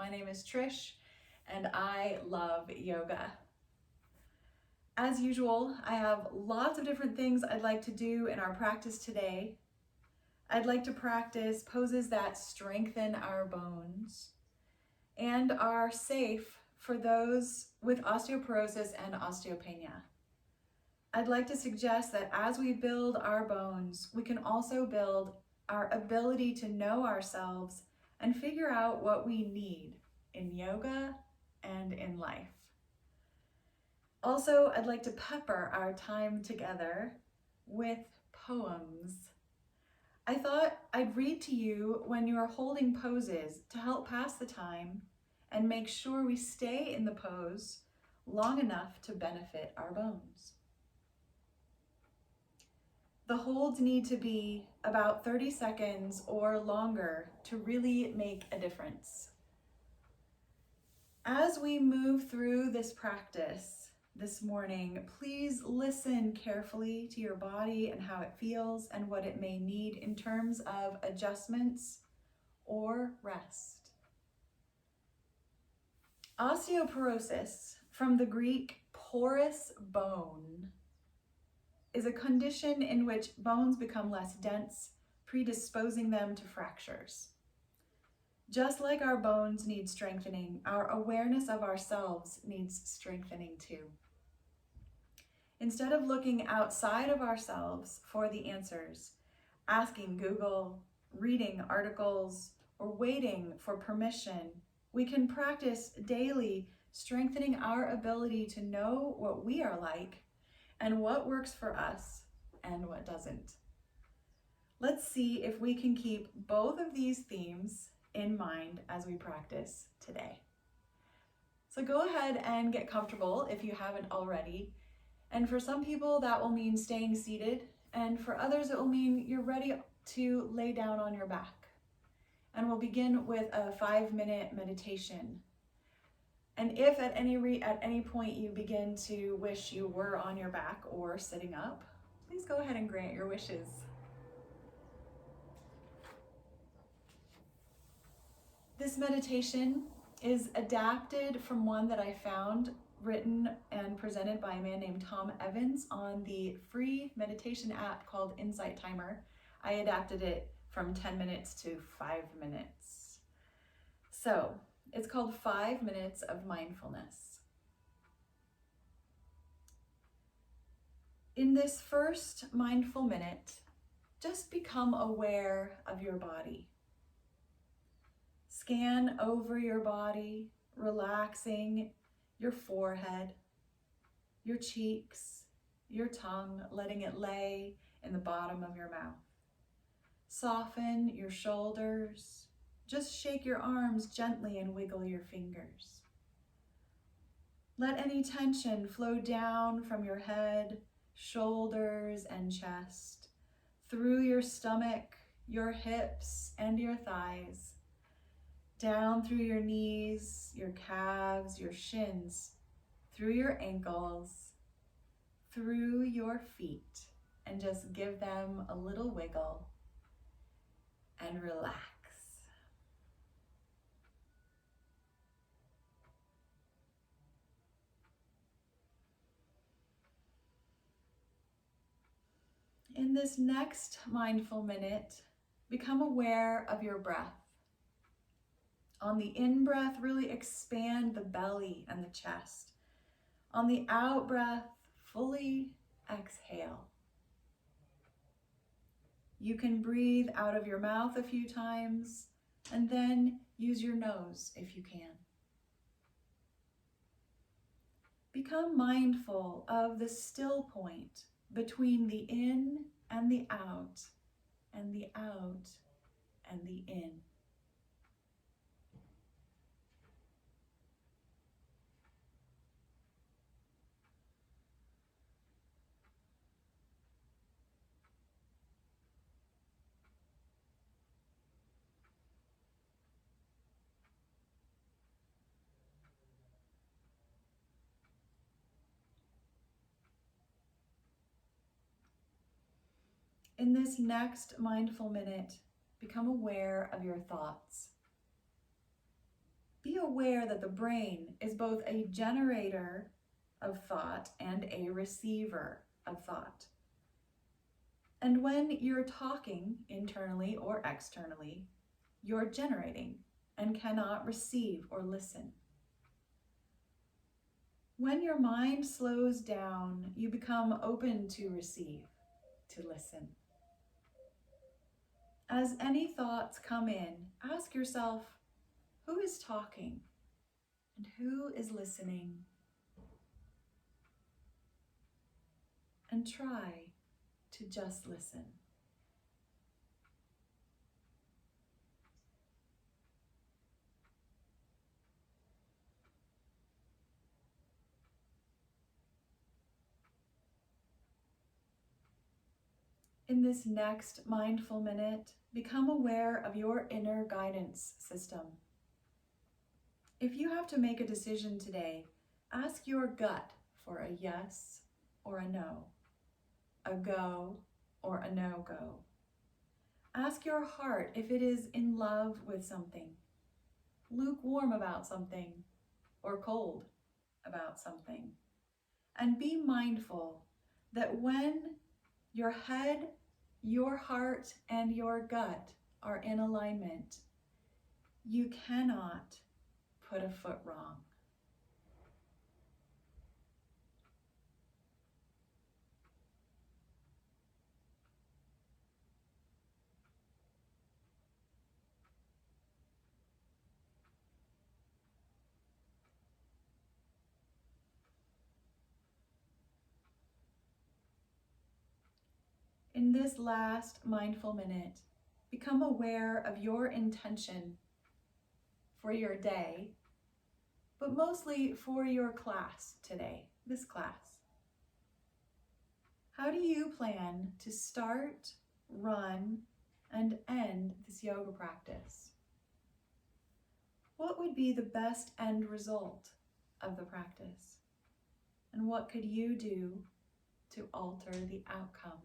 My name is Trish, and I love yoga. As usual, I have lots of different things I'd like to do in our practice today. I'd like to practice poses that strengthen our bones and are safe for those with osteoporosis and osteopenia. I'd like to suggest that as we build our bones, we can also build our ability to know ourselves and figure out what we need in yoga and in life. Also, I'd like to pepper our time together with poems. I thought I'd read to you when you are holding poses to help pass the time and make sure we stay in the pose long enough to benefit our bones. The holds need to be about 30 seconds or longer to really make a difference. As we move through this practice this morning, please listen carefully to your body and how it feels and what it may need in terms of adjustments or rest. Osteoporosis, from the Greek porous bone, is a condition in which bones become less dense, predisposing them to fractures. Just like our bones need strengthening, our awareness of ourselves needs strengthening too. Instead of looking outside of ourselves for the answers, asking Google, reading articles, or waiting for permission, we can practice daily strengthening our ability to know what we are like and what works for us and what doesn't. Let's see if we can keep both of these themes in mind as we practice today. So go ahead and get comfortable if you haven't already. And for some people that will mean staying seated, and for others it will mean you're ready to lay down on your back. And we'll begin with a 5-minute meditation. And if at any point you begin to wish you were on your back or sitting up, please go ahead and grant your wishes. This meditation is adapted from one that I found written and presented by a man named Tom Evans on the free meditation app called Insight Timer. I adapted it from 10 minutes to 5 minutes. So, it's called 5 minutes of mindfulness. In this first mindful minute, just become aware of your body. Scan over your body, relaxing your forehead, your cheeks, your tongue, letting it lay in the bottom of your mouth. Soften your shoulders. Just shake your arms gently and wiggle your fingers. Let any tension flow down from your head, shoulders, and chest, through your stomach, your hips, and your thighs, down through your knees, your calves, your shins, through your ankles, through your feet, and just give them a little wiggle and relax. In this next mindful minute, become aware of your breath. On the in-breath, really expand the belly and the chest. On the out-breath, fully exhale. You can breathe out of your mouth a few times, and then use your nose if you can. Become mindful of the still point between the in and the out, and the out and the in. In this next mindful minute, become aware of your thoughts. Be aware that the brain is both a generator of thought and a receiver of thought. And when you're talking internally or externally, you're generating and cannot receive or listen. When your mind slows down, you become open to receive, to listen. As any thoughts come in, ask yourself, who is talking and who is listening? And try to just listen. In this next mindful minute, become aware of your inner guidance system. If you have to make a decision today, ask your gut for a yes or a no, a go or a no-go. Ask your heart if it is in love with something, lukewarm about something, or cold about something. And be mindful that when your head, your heart, and your gut are in alignment, you cannot put a foot wrong. In this last mindful minute, become aware of your intention for your day, but mostly for your class today, this class. How do you plan to start, run, and end this yoga practice? What would be the best end result of the practice? And what could you do to alter the outcome?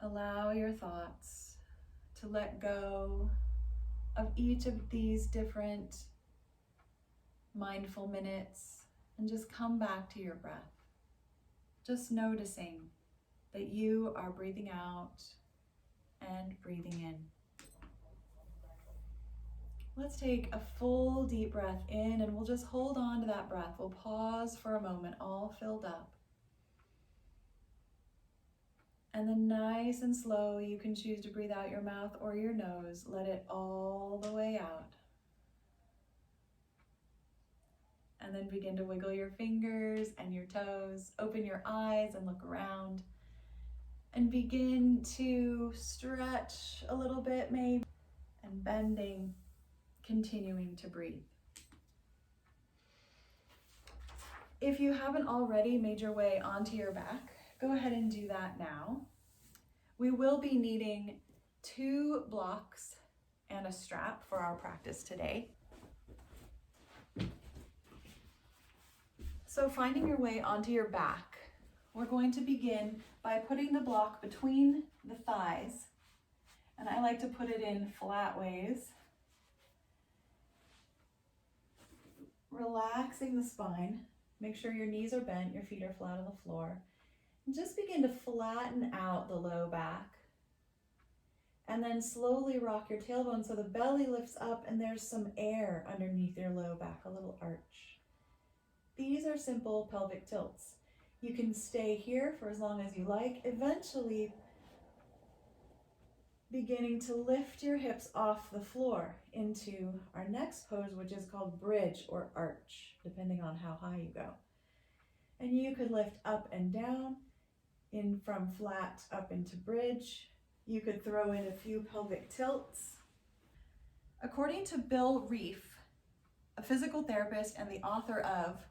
Allow your thoughts to let go of each of these different mindful minutes and just come back to your breath. Just noticing that you are breathing out and breathing in. Let's take a full deep breath in and we'll just hold on to that breath. We'll pause for a moment, all filled up. And then nice and slow, you can choose to breathe out your mouth or your nose. Let it all the way out. And then begin to wiggle your fingers and your toes. Open your eyes and look around. And begin to stretch a little bit maybe. And bending, continuing to breathe. If you haven't already made your way onto your back, go ahead and do that now. We will be needing 2 blocks and a strap for our practice today. So finding your way onto your back, we're going to begin by putting the block between the thighs, and I like to put it in flat ways. Relaxing the spine, make sure your knees are bent, your feet are flat on the floor. And just begin to flatten out the low back. And then slowly rock your tailbone so the belly lifts up and there's some air underneath your low back, a little arch. These are simple pelvic tilts. You can stay here for as long as you like, eventually beginning to lift your hips off the floor into our next pose, which is called bridge or arch, depending on how high you go. And you could lift up and down, in from flat up into bridge. You could throw in a few pelvic tilts. According to Bill Reef, a physical therapist and the author of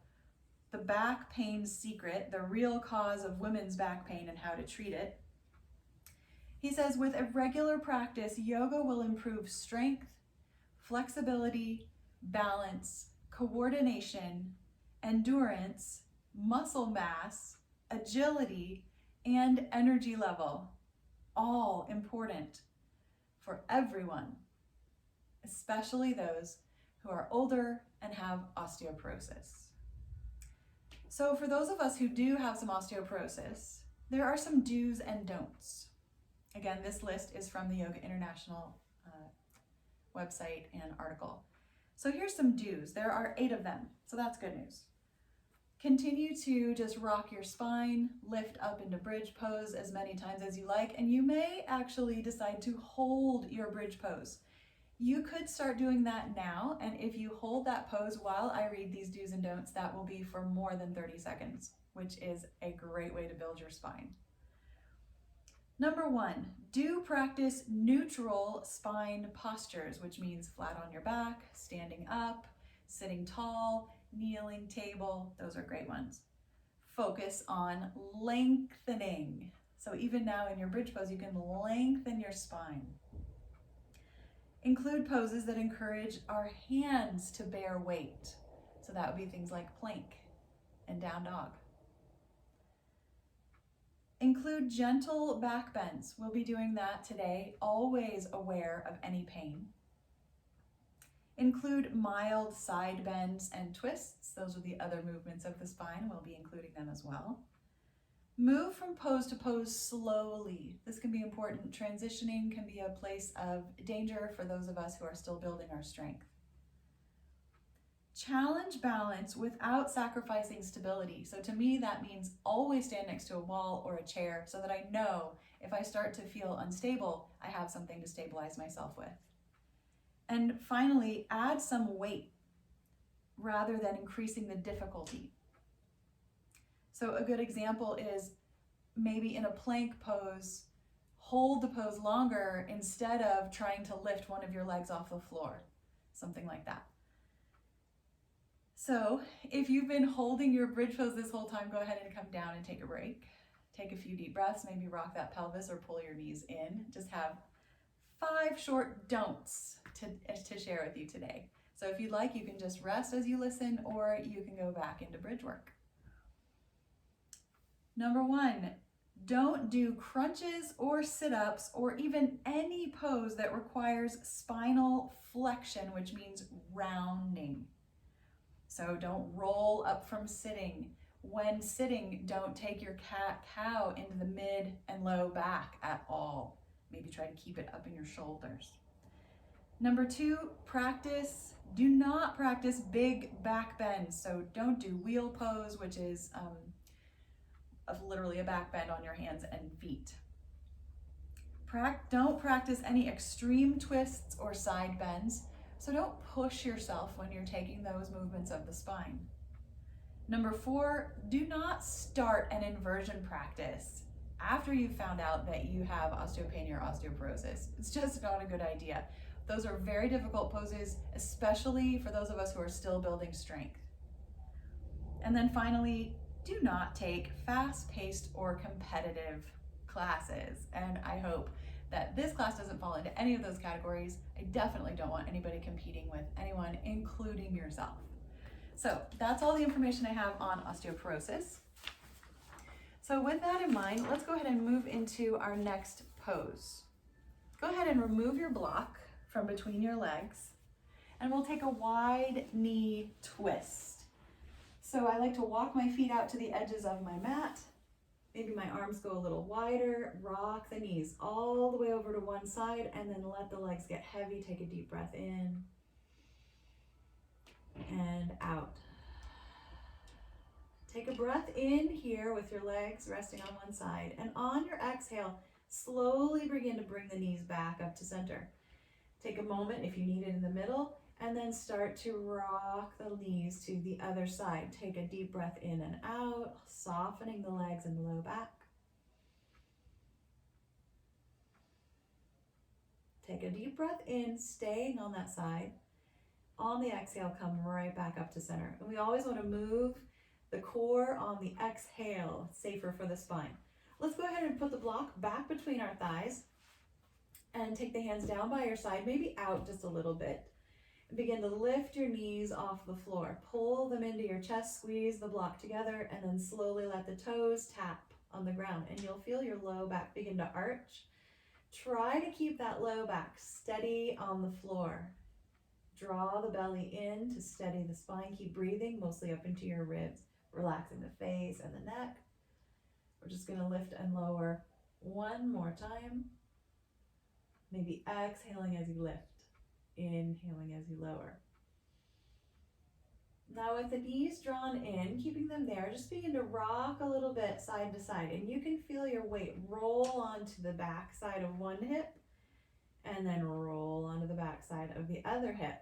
The Back Pain Secret, the real cause of women's back pain and how to treat it, he says, with a regular practice, yoga will improve strength, flexibility, balance, coordination, endurance, muscle mass, agility, and energy level. All important for everyone, especially those who are older and have osteoporosis. So for those of us who do have some osteoporosis, there are some do's and don'ts. Again, this list is from the Yoga International website and article. So here's some do's. There are 8 of them, so that's good news. Continue to just rock your spine, lift up into bridge pose as many times as you like, and you may actually decide to hold your bridge pose. You could start doing that now, and if you hold that pose while I read these do's and don'ts, that will be for more than 30 seconds, which is a great way to build your spine. Number 1, do practice neutral spine postures, which means flat on your back, standing up, sitting tall, kneeling, table. Those are great ones. Focus on lengthening. So even now in your bridge pose, you can lengthen your spine. Include poses that encourage our hands to bear weight. So that would be things like plank and down dog. Include gentle back bends. We'll be doing that today, always aware of any pain. Include mild side bends and twists. Those are the other movements of the spine. We'll be including them as well. Move from pose to pose slowly. This can be important. Transitioning can be a place of danger for those of us who are still building our strength. Challenge balance without sacrificing stability. So to me, that means always stand next to a wall or a chair so that I know if I start to feel unstable, I have something to stabilize myself with. And finally, add some weight rather than increasing the difficulty. So a good example is maybe in a plank pose, hold the pose longer instead of trying to lift one of your legs off the floor, something like that. So if you've been holding your bridge pose this whole time, go ahead and come down and take a break. Take a few deep breaths, maybe rock that pelvis or pull your knees in. Just have 5 short don'ts to share with you today. So if you'd like, you can just rest as you listen, or you can go back into bridge work. Number 1, don't do crunches or sit-ups or even any pose that requires spinal flexion, which means rounding. So don't roll up from sitting. When sitting, don't take your cat-cow into the mid and low back at all. Maybe try to keep it up in your shoulders. Number 2, do not practice big back bends. So don't do wheel pose, which is literally a back bend on your hands and feet. Don't practice any extreme twists or side bends. So don't push yourself when you're taking those movements of the spine. Number 4, do not start an inversion practice after you've found out that you have osteopenia or osteoporosis. It's just not a good idea. Those are very difficult poses, especially for those of us who are still building strength. And then finally, do not take fast-paced or competitive classes. And I hope that this class doesn't fall into any of those categories. I definitely don't want anybody competing with anyone, including yourself. So that's all the information I have on osteoporosis. So with that in mind, let's go ahead and move into our next pose. Go ahead and remove your block from between your legs, and we'll take a wide knee twist. So I like to walk my feet out to the edges of my mat. Maybe my arms go a little wider, rock the knees all the way over to one side, and then let the legs get heavy. Take a deep breath in and out. Take a breath in here with your legs resting on one side, and on your exhale, slowly begin to bring the knees back up to center. Take a moment if you need it in the middle, and then start to rock the knees to the other side. Take a deep breath in and out, softening the legs and the low back. Take a deep breath in, staying on that side. On the exhale, come right back up to center. And we always want to move the core on the exhale, safer for the spine. Let's go ahead and put the block back between our thighs and take the hands down by your side, maybe out just a little bit. Begin to lift your knees off the floor. Pull them into your chest, squeeze the block together, and then slowly let the toes tap on the ground. And you'll feel your low back begin to arch. Try to keep that low back steady on the floor. Draw the belly in to steady the spine. Keep breathing, mostly up into your ribs, relaxing the face and the neck. We're just going to lift and lower one more time. Maybe exhaling as you lift, inhaling as you lower. Now with the knees drawn in, keeping them there, just begin to rock a little bit side to side. And you can feel your weight roll onto the back side of one hip and then roll onto the back side of the other hip.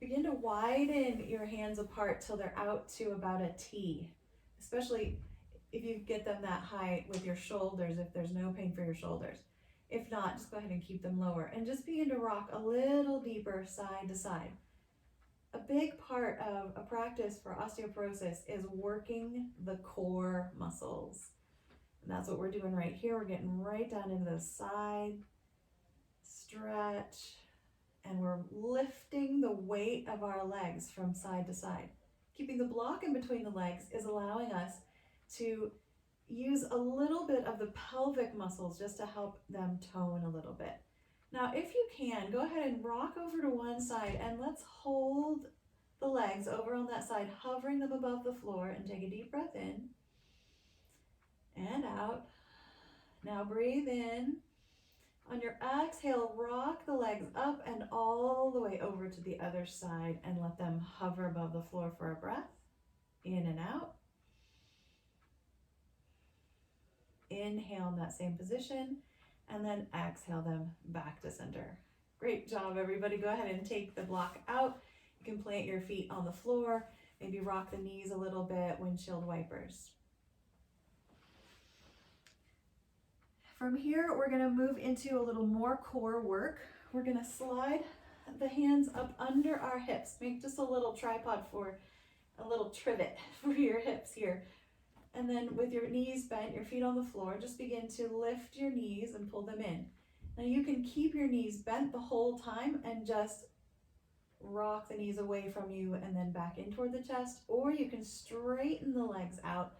Begin to widen your hands apart till they're out to about a T, especially if you get them that high with your shoulders, if there's no pain for your shoulders. If not, just go ahead and keep them lower and just begin to rock a little deeper side to side. A big part of a practice for osteoporosis is working the core muscles. And that's what we're doing right here. We're getting right down into the side, stretch, and we're lifting the weight of our legs from side to side. Keeping the block in between the legs is allowing us to use a little bit of the pelvic muscles just to help them tone a little bit. Now, if you can, go ahead and rock over to one side and let's hold the legs over on that side, hovering them above the floor, and take a deep breath in and out. Now breathe in. On your exhale, rock the legs up and all the way over to the other side and let them hover above the floor for a breath. In and out. Inhale in that same position, and then exhale them back to center. Great job, everybody. Go ahead and take the block out. You can plant your feet on the floor, maybe rock the knees a little bit, windshield wipers. From here, we're going to move into a little more core work. We're going to slide the hands up under our hips. Make just a little tripod for a little trivet for your hips here. And then with your knees bent, your feet on the floor, just begin to lift your knees and pull them in. Now you can keep your knees bent the whole time and just rock the knees away from you and then back in toward the chest, or you can straighten the legs out,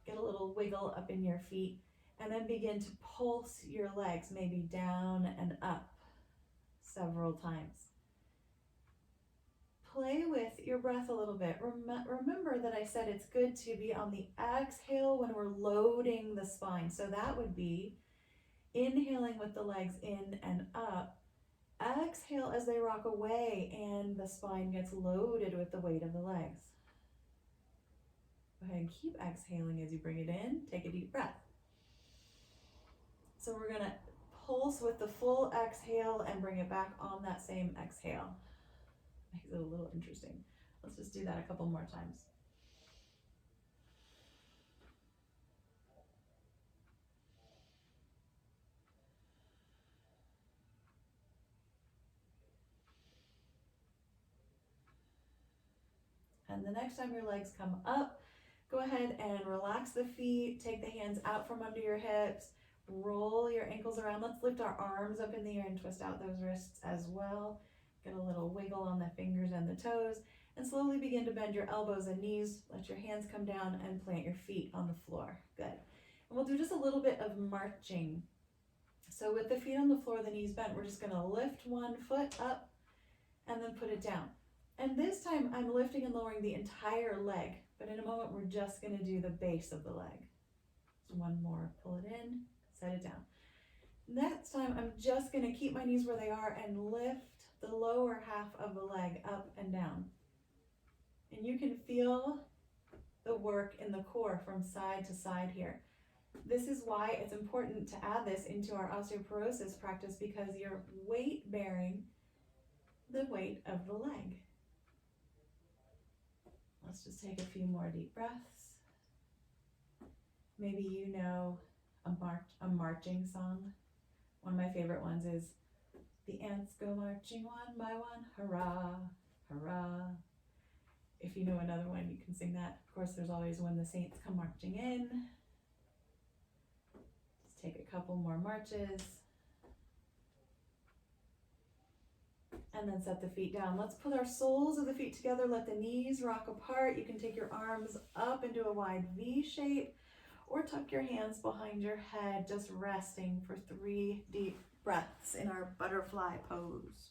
get a little wiggle up in your feet, and then begin to pulse your legs maybe down and up several times. Play with your breath a little bit. Remember that I said it's good to be on the exhale when we're loading the spine. So that would be inhaling with the legs in and up. Exhale as they rock away and the spine gets loaded with the weight of the legs. Go ahead and keep exhaling as you bring it in. Take a deep breath. So we're going to pulse with the full exhale and bring it back on that same exhale. Makes it a little interesting. Let's just do that a couple more times. And the next time your legs come up, go ahead and relax the feet, take the hands out from under your hips, roll your ankles around. Let's lift our arms up in the air and twist out those wrists as well. Get a little wiggle on the fingers and the toes, and slowly begin to bend your elbows and knees. Let your hands come down and plant your feet on the floor. Good. And we'll do just a little bit of marching. So with the feet on the floor, the knees bent, we're just going to lift one foot up and then put it down. And this time I'm lifting and lowering the entire leg, but in a moment we're just going to do the base of the leg. So one more, pull it in, set it down. Next time I'm just going to keep my knees where they are and lift the lower half of the leg up and down. And you can feel the work in the core from side to side here. This is why it's important to add this into our osteoporosis practice, because you're weight bearing the weight of the leg. Let's just take a few more deep breaths. Maybe you know a marching song. One of my favorite ones is "The ants go marching one by one, hurrah, hurrah." If you know another one, you can sing that. Of course, there's always "When the saints come marching in." Just take a couple more marches. And then set the feet down. Let's put our soles of the feet together. Let the knees rock apart. You can take your arms up into a wide V shape or tuck your hands behind your head, just resting for 3 deep breaths in our butterfly pose.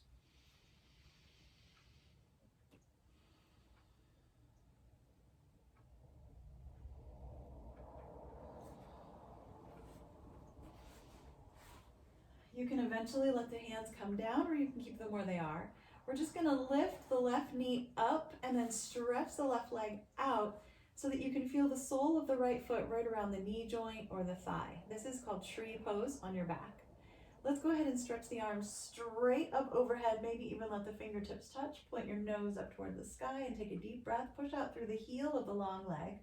You can eventually let the hands come down, or you can keep them where they are. We're just going to lift the left knee up and then stretch the left leg out so that you can feel the sole of the right foot right around the knee joint or the thigh. This is called tree pose on your back. Let's go ahead and stretch the arms straight up overhead, maybe even let the fingertips touch. Point your nose up toward the sky and take a deep breath. Push out through the heel of the long leg.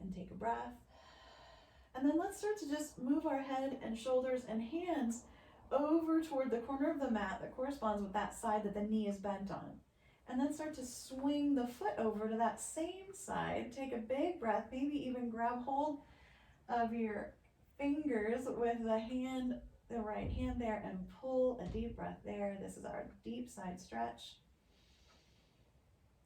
And take a breath. And then let's start to just move our head and shoulders and hands over toward the corner of the mat that corresponds with that side that the knee is bent on. And then start to swing the foot over to that same side. Take a big breath, maybe even grab hold of your fingers with the right hand there, and pull a deep breath there. This is our deep side stretch.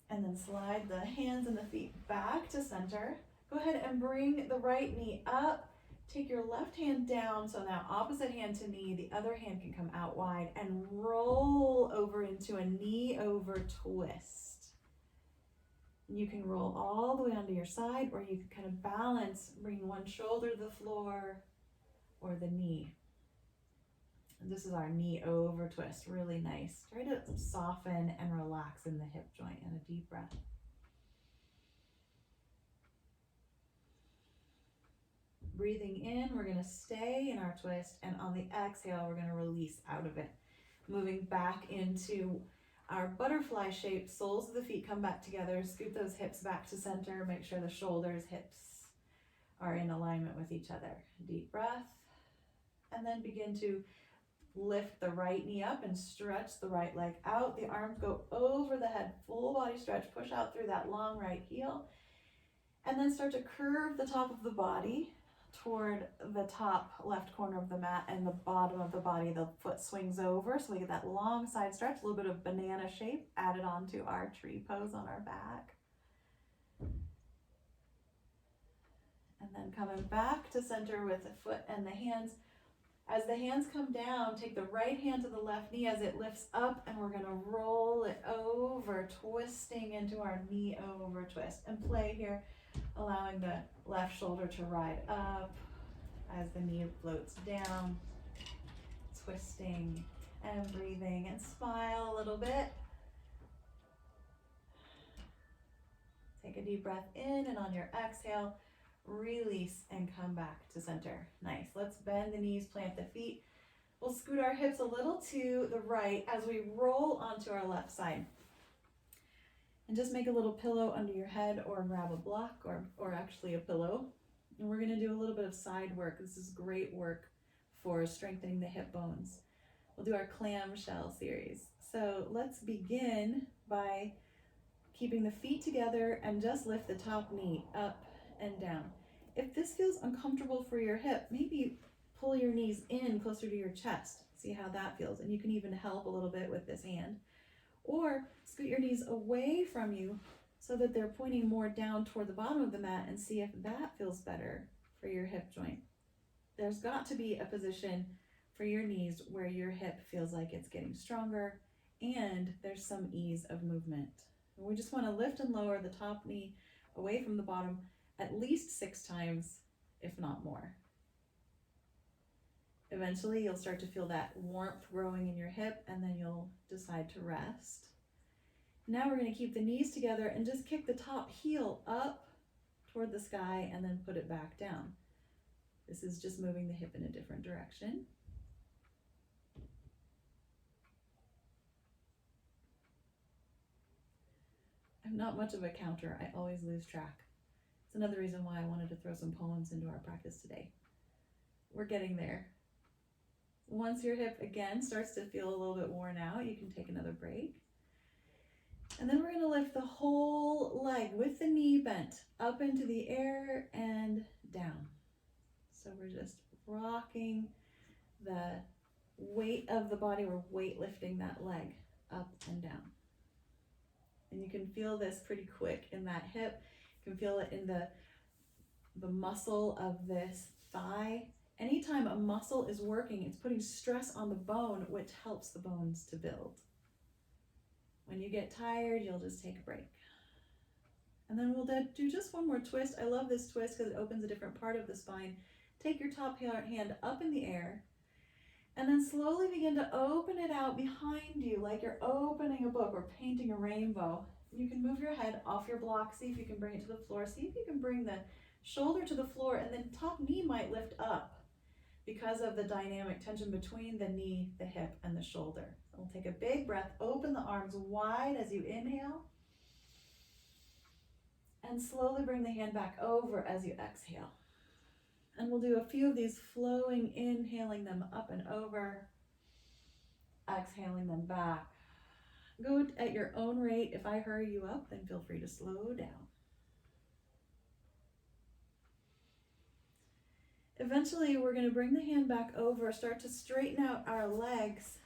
And then slide the hands and the feet back to center. Go ahead and bring the right knee up. Take your left hand down, so now opposite hand to knee, the other hand can come out wide, and roll over into a knee over twist. You can roll all the way onto your side, or you can kind of balance, bring one shoulder to the floor or the knee. And this is our knee over twist, really nice. Try to soften and relax in the hip joint, and a deep breath. Breathing in, we're going to stay in our twist, and on the exhale, we're going to release out of it. Moving back into our butterfly shape, soles of the feet come back together, scoot those hips back to center, make sure the shoulders, hips are in alignment with each other. Deep breath, and then begin to lift the right knee up and stretch the right leg out. The arms go over the head, full body stretch, push out through that long right heel, and then start to curve the top of the body toward the top left corner of the mat, and the bottom of the body, the foot swings over, so we get that long side stretch, a little bit of banana shape added onto our tree pose on our back. And then coming back to center with the foot and the hands. As the hands come down, take the right hand to the left knee as it lifts up, and we're going to roll it over, twisting into our knee over twist. And play here, allowing the left shoulder to ride up as the knee floats down, twisting and breathing, and smile a little bit. Take a deep breath in, and on your exhale, release and come back to center. Nice. Let's bend the knees, plant the feet. We'll scoot our hips a little to the right as we roll onto our left side. And just make a little pillow under your head, or grab a block or actually a pillow. And we're going to do a little bit of side work. This is great work for strengthening the hip bones. We'll do our clamshell series. So let's begin by keeping the feet together and just lift the top knee up and down. If this feels uncomfortable for your hip, maybe pull your knees in closer to your chest. See how that feels. And you can even help a little bit with this hand. Or scoot your knees away from you so that they're pointing more down toward the bottom of the mat, and see if that feels better for your hip joint. There's got to be a position for your knees where your hip feels like it's getting stronger and there's some ease of movement. And we just want to lift and lower the top knee away from the bottom at least 6 times, if not more. Eventually, you'll start to feel that warmth growing in your hip, and then you'll decide to rest. Now we're going to keep the knees together and just kick the top heel up toward the sky, and then put it back down. This is just moving the hip in a different direction. I'm not much of a counter. I always lose track. It's another reason why I wanted to throw some poems into our practice today. We're getting there. Once your hip again starts to feel a little bit worn out, you can take another break. And then we're going to lift the whole leg with the knee bent up into the air and down. So we're just rocking the weight of the body. We're weightlifting that leg up and down. And you can feel this pretty quick in that hip. You can feel it in the muscle of this thigh. Anytime a muscle is working, it's putting stress on the bone, which helps the bones to build. When you get tired, you'll just take a break. And then we'll do just one more twist. I love this twist because it opens a different part of the spine. Take your top hand up in the air, and then slowly begin to open it out behind you like you're opening a book or painting a rainbow. You can move your head off your block. See if you can bring it to the floor. See if you can bring the shoulder to the floor, and then top knee might lift up because of the dynamic tension between the knee, the hip, and the shoulder. So we'll take a big breath. Open the arms wide as you inhale. And slowly bring the hand back over as you exhale. And we'll do a few of these flowing, inhaling them up and over, exhaling them back. Go at your own rate. If I hurry you up, then feel free to slow down. Eventually, we're going to bring the hand back over, start to straighten out our legs,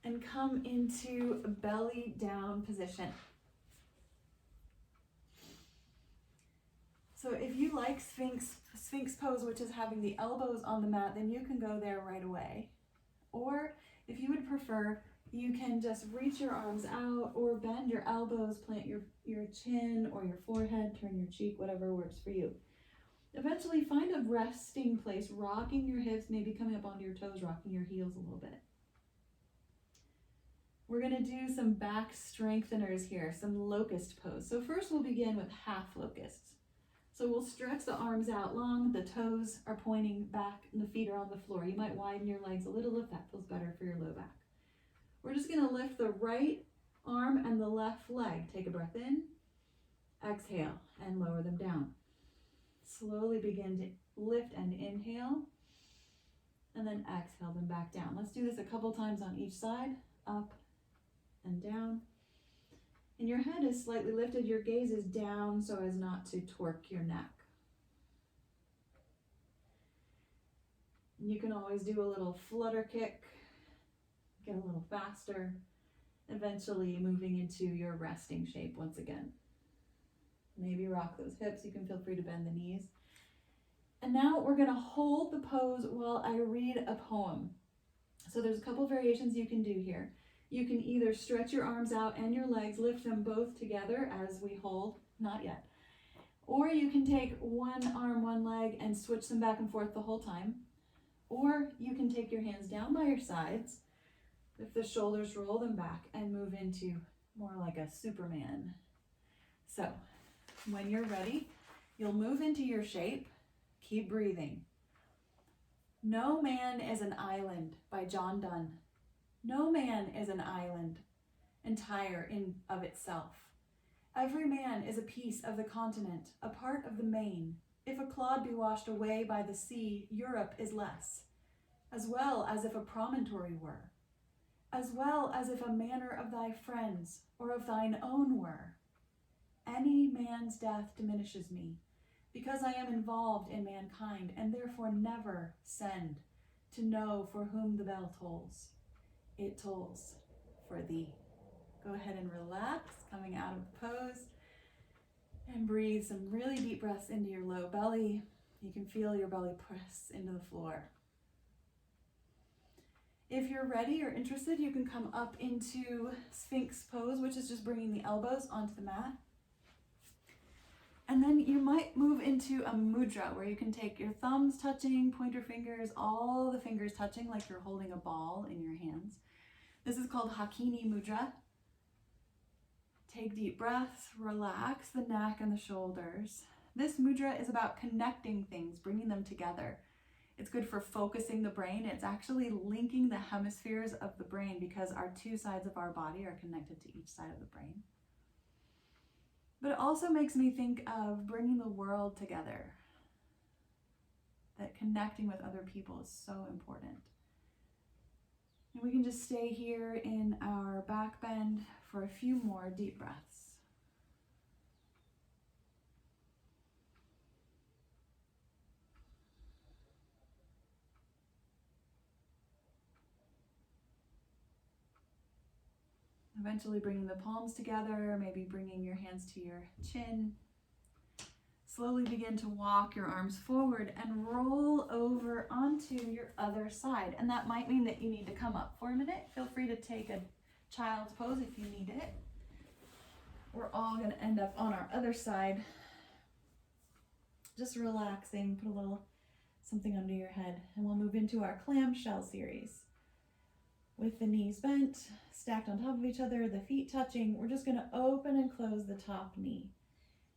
and come into a belly down position. So if you like Sphinx pose, which is having the elbows on the mat, then you can go there right away. Or if you would prefer, you can just reach your arms out or bend your elbows, plant your chin or your forehead, turn your cheek, whatever works for you. Eventually find a resting place, rocking your hips, maybe coming up onto your toes, rocking your heels a little bit. We're going to do some back strengtheners here, some locust pose. So first we'll begin with half locusts. So we'll stretch the arms out long, the toes are pointing back, and the feet are on the floor. You might widen your legs a little if that feels better for your low back. We're just going to lift the right arm and the left leg. Take a breath in, exhale, and lower them down. Slowly begin to lift and inhale, and then exhale them back down. Let's do this a couple times on each side, up and down. And your head is slightly lifted, your gaze is down so as not to torque your neck. And you can always do a little flutter kick, get a little faster, eventually moving into your resting shape once again. Maybe rock those hips, you can feel free to bend the knees. And now we're going to hold the pose while I read a poem. So there's a couple variations you can do here. You can either stretch your arms out and your legs, lift them both together as we hold, not yet. Or you can take one arm, one leg, and switch them back and forth the whole time. Or you can take your hands down by your sides, lift the shoulders, roll them back, and move into more like a Superman. So when you're ready, you'll move into your shape. Keep breathing. No Man is an Island by John Donne. No man is an island, entire in of itself. Every man is a piece of the continent, a part of the main. If a clod be washed away by the sea, Europe is less, as well as if a promontory were, as well as if a manor of thy friends or of thine own were. Any man's death diminishes me, because I am involved in mankind, and therefore never send to know for whom the bell tolls. It tolls for thee. Go ahead and relax, coming out of the pose, and breathe some really deep breaths into your low belly. You can feel your belly press into the floor. If you're ready or interested, you can come up into Sphinx pose, which is just bringing the elbows onto the mat. And then you might move into a mudra where you can take your thumbs touching, pointer fingers, all the fingers touching like you're holding a ball in your hands. This is called Hakini Mudra. Take deep breaths, relax the neck and the shoulders. This mudra is about connecting things, bringing them together. It's good for focusing the brain. It's actually linking the hemispheres of the brain because our two sides of our body are connected to each side of the brain. But it also makes me think of bringing the world together. That connecting with other people is so important. And we can just stay here in our back bend for a few more deep breaths. Eventually bringing the palms together, maybe bringing your hands to your chin. Slowly begin to walk your arms forward and roll over onto your other side. And that might mean that you need to come up for a minute. Feel free to take a child's pose if you need it. We're all going to end up on our other side. Just relaxing, put a little something under your head. And we'll move into our clamshell series. With the knees bent, stacked on top of each other, the feet touching, we're just going to open and close the top knee.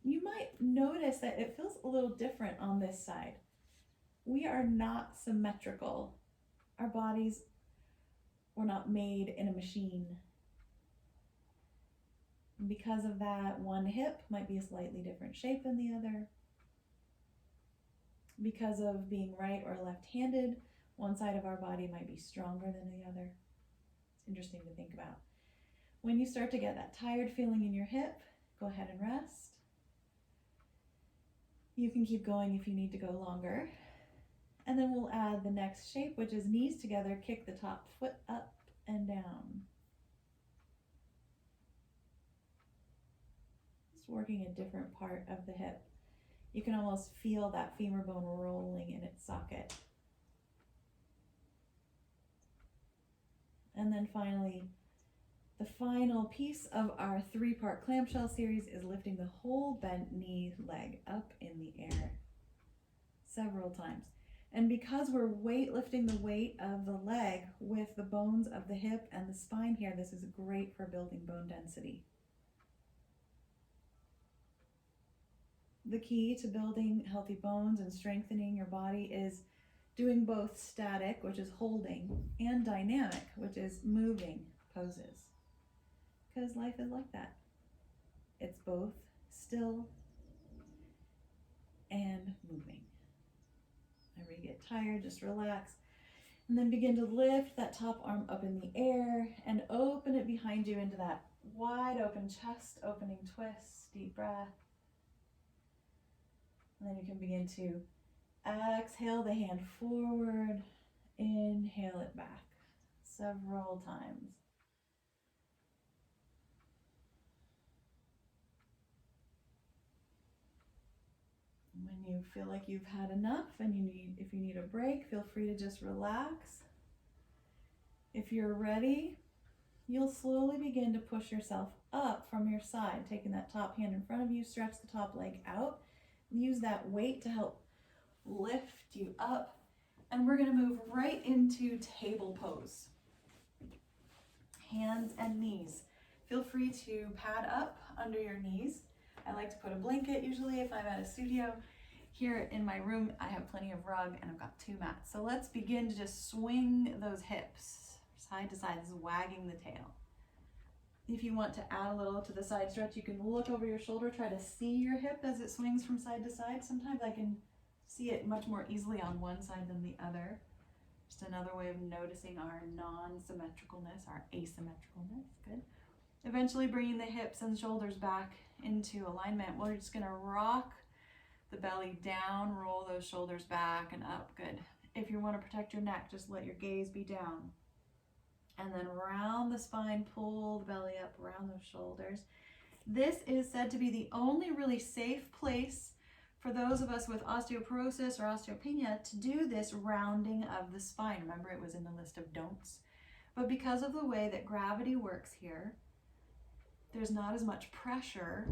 You might notice that it feels a little different on this side. We are not symmetrical. Our bodies were not made in a machine. And because of that, one hip might be a slightly different shape than the other. Because of being right or left-handed, one side of our body might be stronger than the other. It's interesting to think about. When you start to get that tired feeling in your hip, go ahead and rest. You can keep going if you need to go longer. And then we'll add the next shape, which is knees together, kick the top foot up and down. Just working a different part of the hip. You can almost feel that femur bone rolling in its socket. And then finally, the final piece of our 3-part clamshell series is lifting the whole bent knee leg up in the air several times. And because we're lifting the weight of the leg with the bones of the hip and the spine here, this is great for building bone density. The key to building healthy bones and strengthening your body is doing both static, which is holding, and dynamic, which is moving poses. Because life is like that. It's both still and moving. Whenever you get tired, just relax. And then begin to lift that top arm up in the air and open it behind you into that wide open chest opening twist. Deep breath. And then you can begin to exhale the hand forward, inhale it back several times. When you feel like you've had enough and if you need a break, feel free to just relax. If you're ready, you'll slowly begin to push yourself up from your side, taking that top hand in front of you, stretch the top leg out, use that weight to help lift you up. And we're going to move right into table pose. Hands and knees. Feel free to pad up under your knees. I like to put a blanket usually if I'm at a studio. Here in my room, I have plenty of rug and I've got 2 mats. So let's begin to just swing those hips side to side. This is wagging the tail. If you want to add a little to the side stretch, you can look over your shoulder, try to see your hip as it swings from side to side. Sometimes I can see it much more easily on one side than the other. Just another way of noticing our non-symmetricalness, our asymmetricalness. Good. Eventually bringing the hips and shoulders back into alignment. We're just going to rock the belly down, roll those shoulders back and up. Good. If you want to protect your neck, just let your gaze be down. And then round the spine, pull the belly up, around those shoulders. This is said to be the only really safe place for those of us with osteoporosis or osteopenia to do this rounding of the spine. Remember, it was in the list of don'ts. But because of the way that gravity works here, there's not as much pressure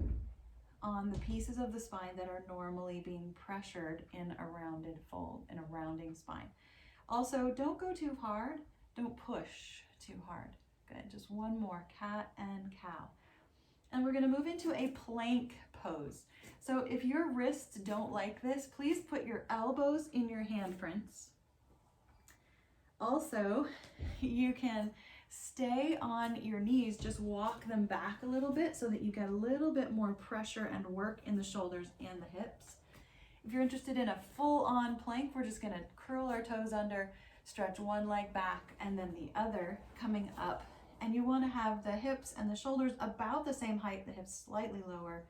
on the pieces of the spine that are normally being pressured in a rounded fold, in a rounding spine. Also, don't go too hard. Don't push too hard. Good. Just one more, cat and cow. And we're going to move into a plank pose. So if your wrists don't like this, please put your elbows in your handprints. Also, you can stay on your knees, just walk them back a little bit so that you get a little bit more pressure and work in the shoulders and the hips. If you're interested in a full-on plank, we're just going to curl our toes under, stretch one leg back and then the other coming up. And you want to have the hips and the shoulders about the same height, the hips slightly lower,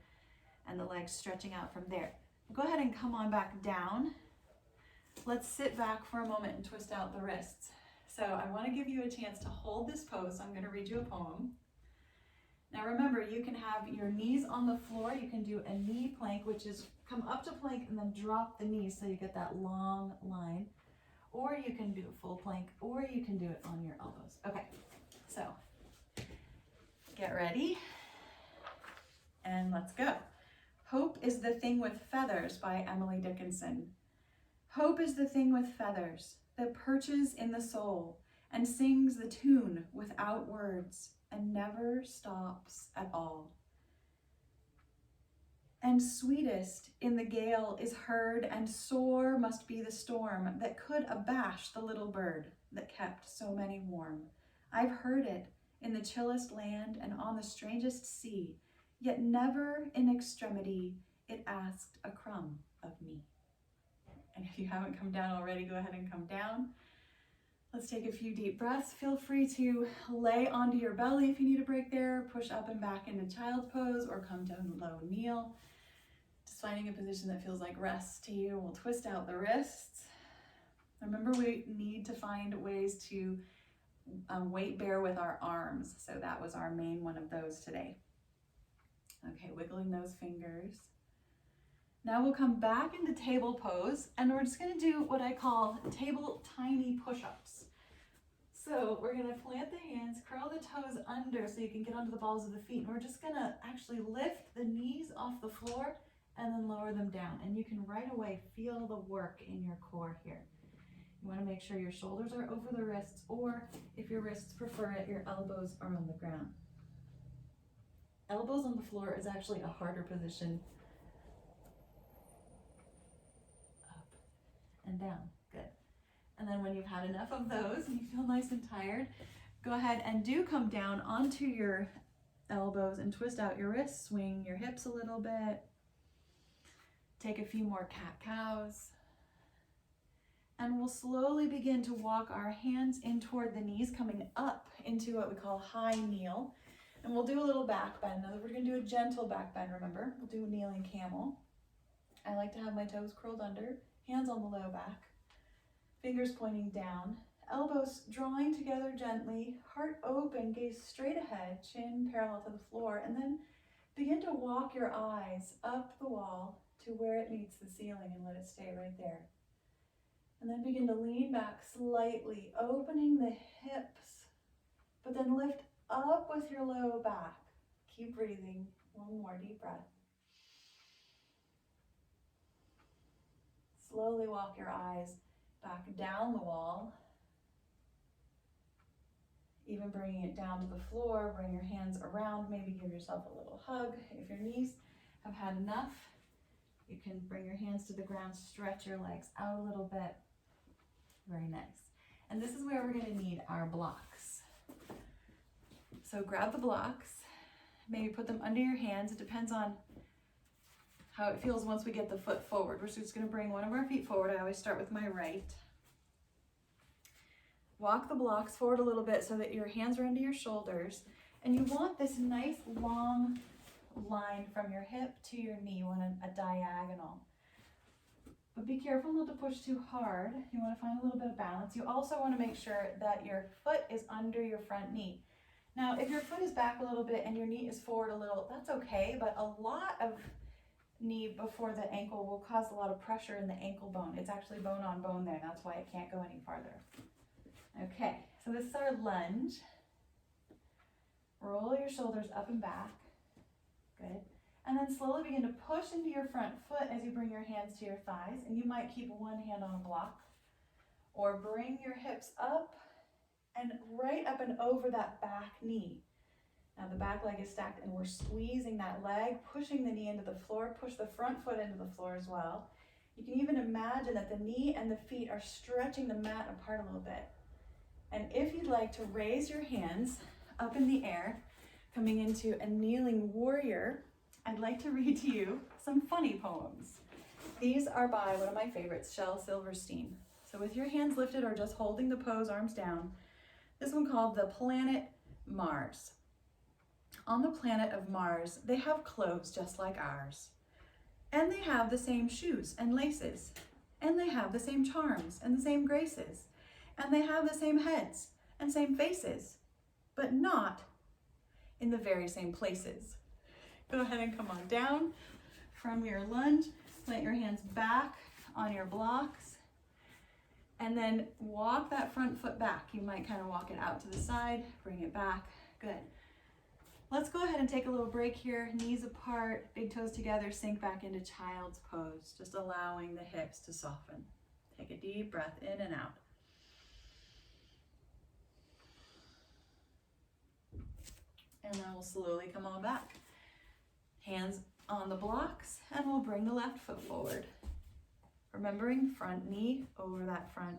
and the legs stretching out from there. Go ahead and come on back down. Let's sit back for a moment and twist out the wrists. So I want to give you a chance to hold this pose. So I'm going to read you a poem. Now remember, you can have your knees on the floor. You can do a knee plank, which is come up to plank and then drop the knees so you get that long line. Or you can do a full plank, or you can do it on your elbows. Okay, so get ready and let's go. Hope is the Thing with Feathers by Emily Dickinson. Hope is the thing with feathers that perches in the soul and sings the tune without words and never stops at all. And sweetest in the gale is heard, and sore must be the storm that could abash the little bird that kept so many warm. I've heard it in the chillest land and on the strangest sea, yet never in extremity it asked a crumb of me. And if you haven't come down already, go ahead and come down. Let's take a few deep breaths. Feel free to lay onto your belly if you need a break there, push up and back into child's pose, or come down low, kneel. Just finding a position that feels like rest to you. We'll twist out the wrists. Remember, we need to find ways to weight bear with our arms. So that was our main one of those today. Okay, wiggling those fingers. Now we'll come back into table pose, and we're just gonna do what I call table tiny push-ups. So we're gonna plant the hands, curl the toes under so you can get onto the balls of the feet, and we're just gonna actually lift the knees off the floor and then lower them down. And you can right away feel the work in your core here. You wanna make sure your shoulders are over the wrists, or if your wrists prefer it, your elbows are on the ground. Elbows on the floor is actually a harder position. And down, good. And then when you've had enough of those and you feel nice and tired, go ahead and do come down onto your elbows and twist out your wrists, swing your hips a little bit. Take a few more cat-cows. And we'll slowly begin to walk our hands in toward the knees, coming up into what we call high kneel. And we'll do a little back bend. Now we're gonna do a gentle back bend, remember? We'll do a kneeling camel. I like to have my toes curled under, hands on the low back, fingers pointing down, elbows drawing together gently, heart open, gaze straight ahead, chin parallel to the floor, and then begin to walk your eyes up the wall to where it meets the ceiling and let it stay right there. And then begin to lean back slightly, opening the hips, but then lift up with your low back. Keep breathing. One more deep breath. Slowly walk your eyes back down the wall. Even bringing it down to the floor, bring your hands around, maybe give yourself a little hug. If your knees have had enough, you can bring your hands to the ground, stretch your legs out a little bit. Very nice. And this is where we're gonna need our blocks. So grab the blocks, maybe put them under your hands. It depends on how it feels once we get the foot forward. We're just gonna bring one of our feet forward. I always start with my right. Walk the blocks forward a little bit so that your hands are under your shoulders. And you want this nice long line from your hip to your knee. You want a diagonal. But be careful not to push too hard. You want to find a little bit of balance. You also want to make sure that your foot is under your front knee. Now, if your foot is back a little bit and your knee is forward a little, that's okay, but a lot of knee before the ankle will cause a lot of pressure in the ankle bone. It's actually bone on bone there. That's why it can't go any farther. Okay, so this is our lunge. Roll your shoulders up and back. Good. And then slowly begin to push into your front foot as you bring your hands to your thighs. And you might keep one hand on a block. Or bring your hips up and right up and over that back knee. Now the back leg is stacked and we're squeezing that leg, pushing the knee into the floor. Push the front foot into the floor as well. You can even imagine that the knee and the feet are stretching the mat apart a little bit. And if you'd like to raise your hands up in the air, coming into a kneeling warrior, I'd like to read to you some funny poems. These are by one of my favorites, Shel Silverstein. So with your hands lifted or just holding the pose, arms down, this one called The Planet Mars. On the planet of Mars, they have clothes just like ours. And they have the same shoes and laces. And they have the same charms and the same graces. And they have the same heads and same faces. But not in the very same places. Go ahead and come on down from your lunge. Plant your hands back on your blocks. And then walk that front foot back. You might kind of walk it out to the side, bring it back. Good. Let's go ahead and take a little break here. Knees apart, big toes together, sink back into child's pose, just allowing the hips to soften. Take a deep breath in and out. And then we'll slowly come on back. Hands on the blocks, and we'll bring the left foot forward. Remembering front knee over that front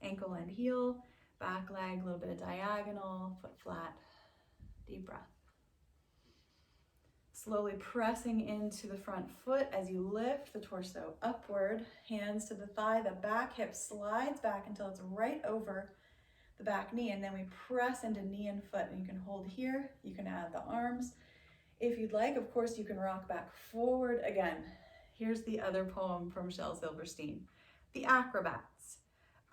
ankle and heel, back leg, a little bit of diagonal, foot flat. Deep breath. Slowly pressing into the front foot as you lift the torso upward, hands to the thigh, the back hip slides back until it's right over the back knee, and then we press into knee and foot, and you can hold here, you can add the arms. If you'd like, of course, you can rock back forward again. Here's the other poem from Shel Silverstein. The Acrobats.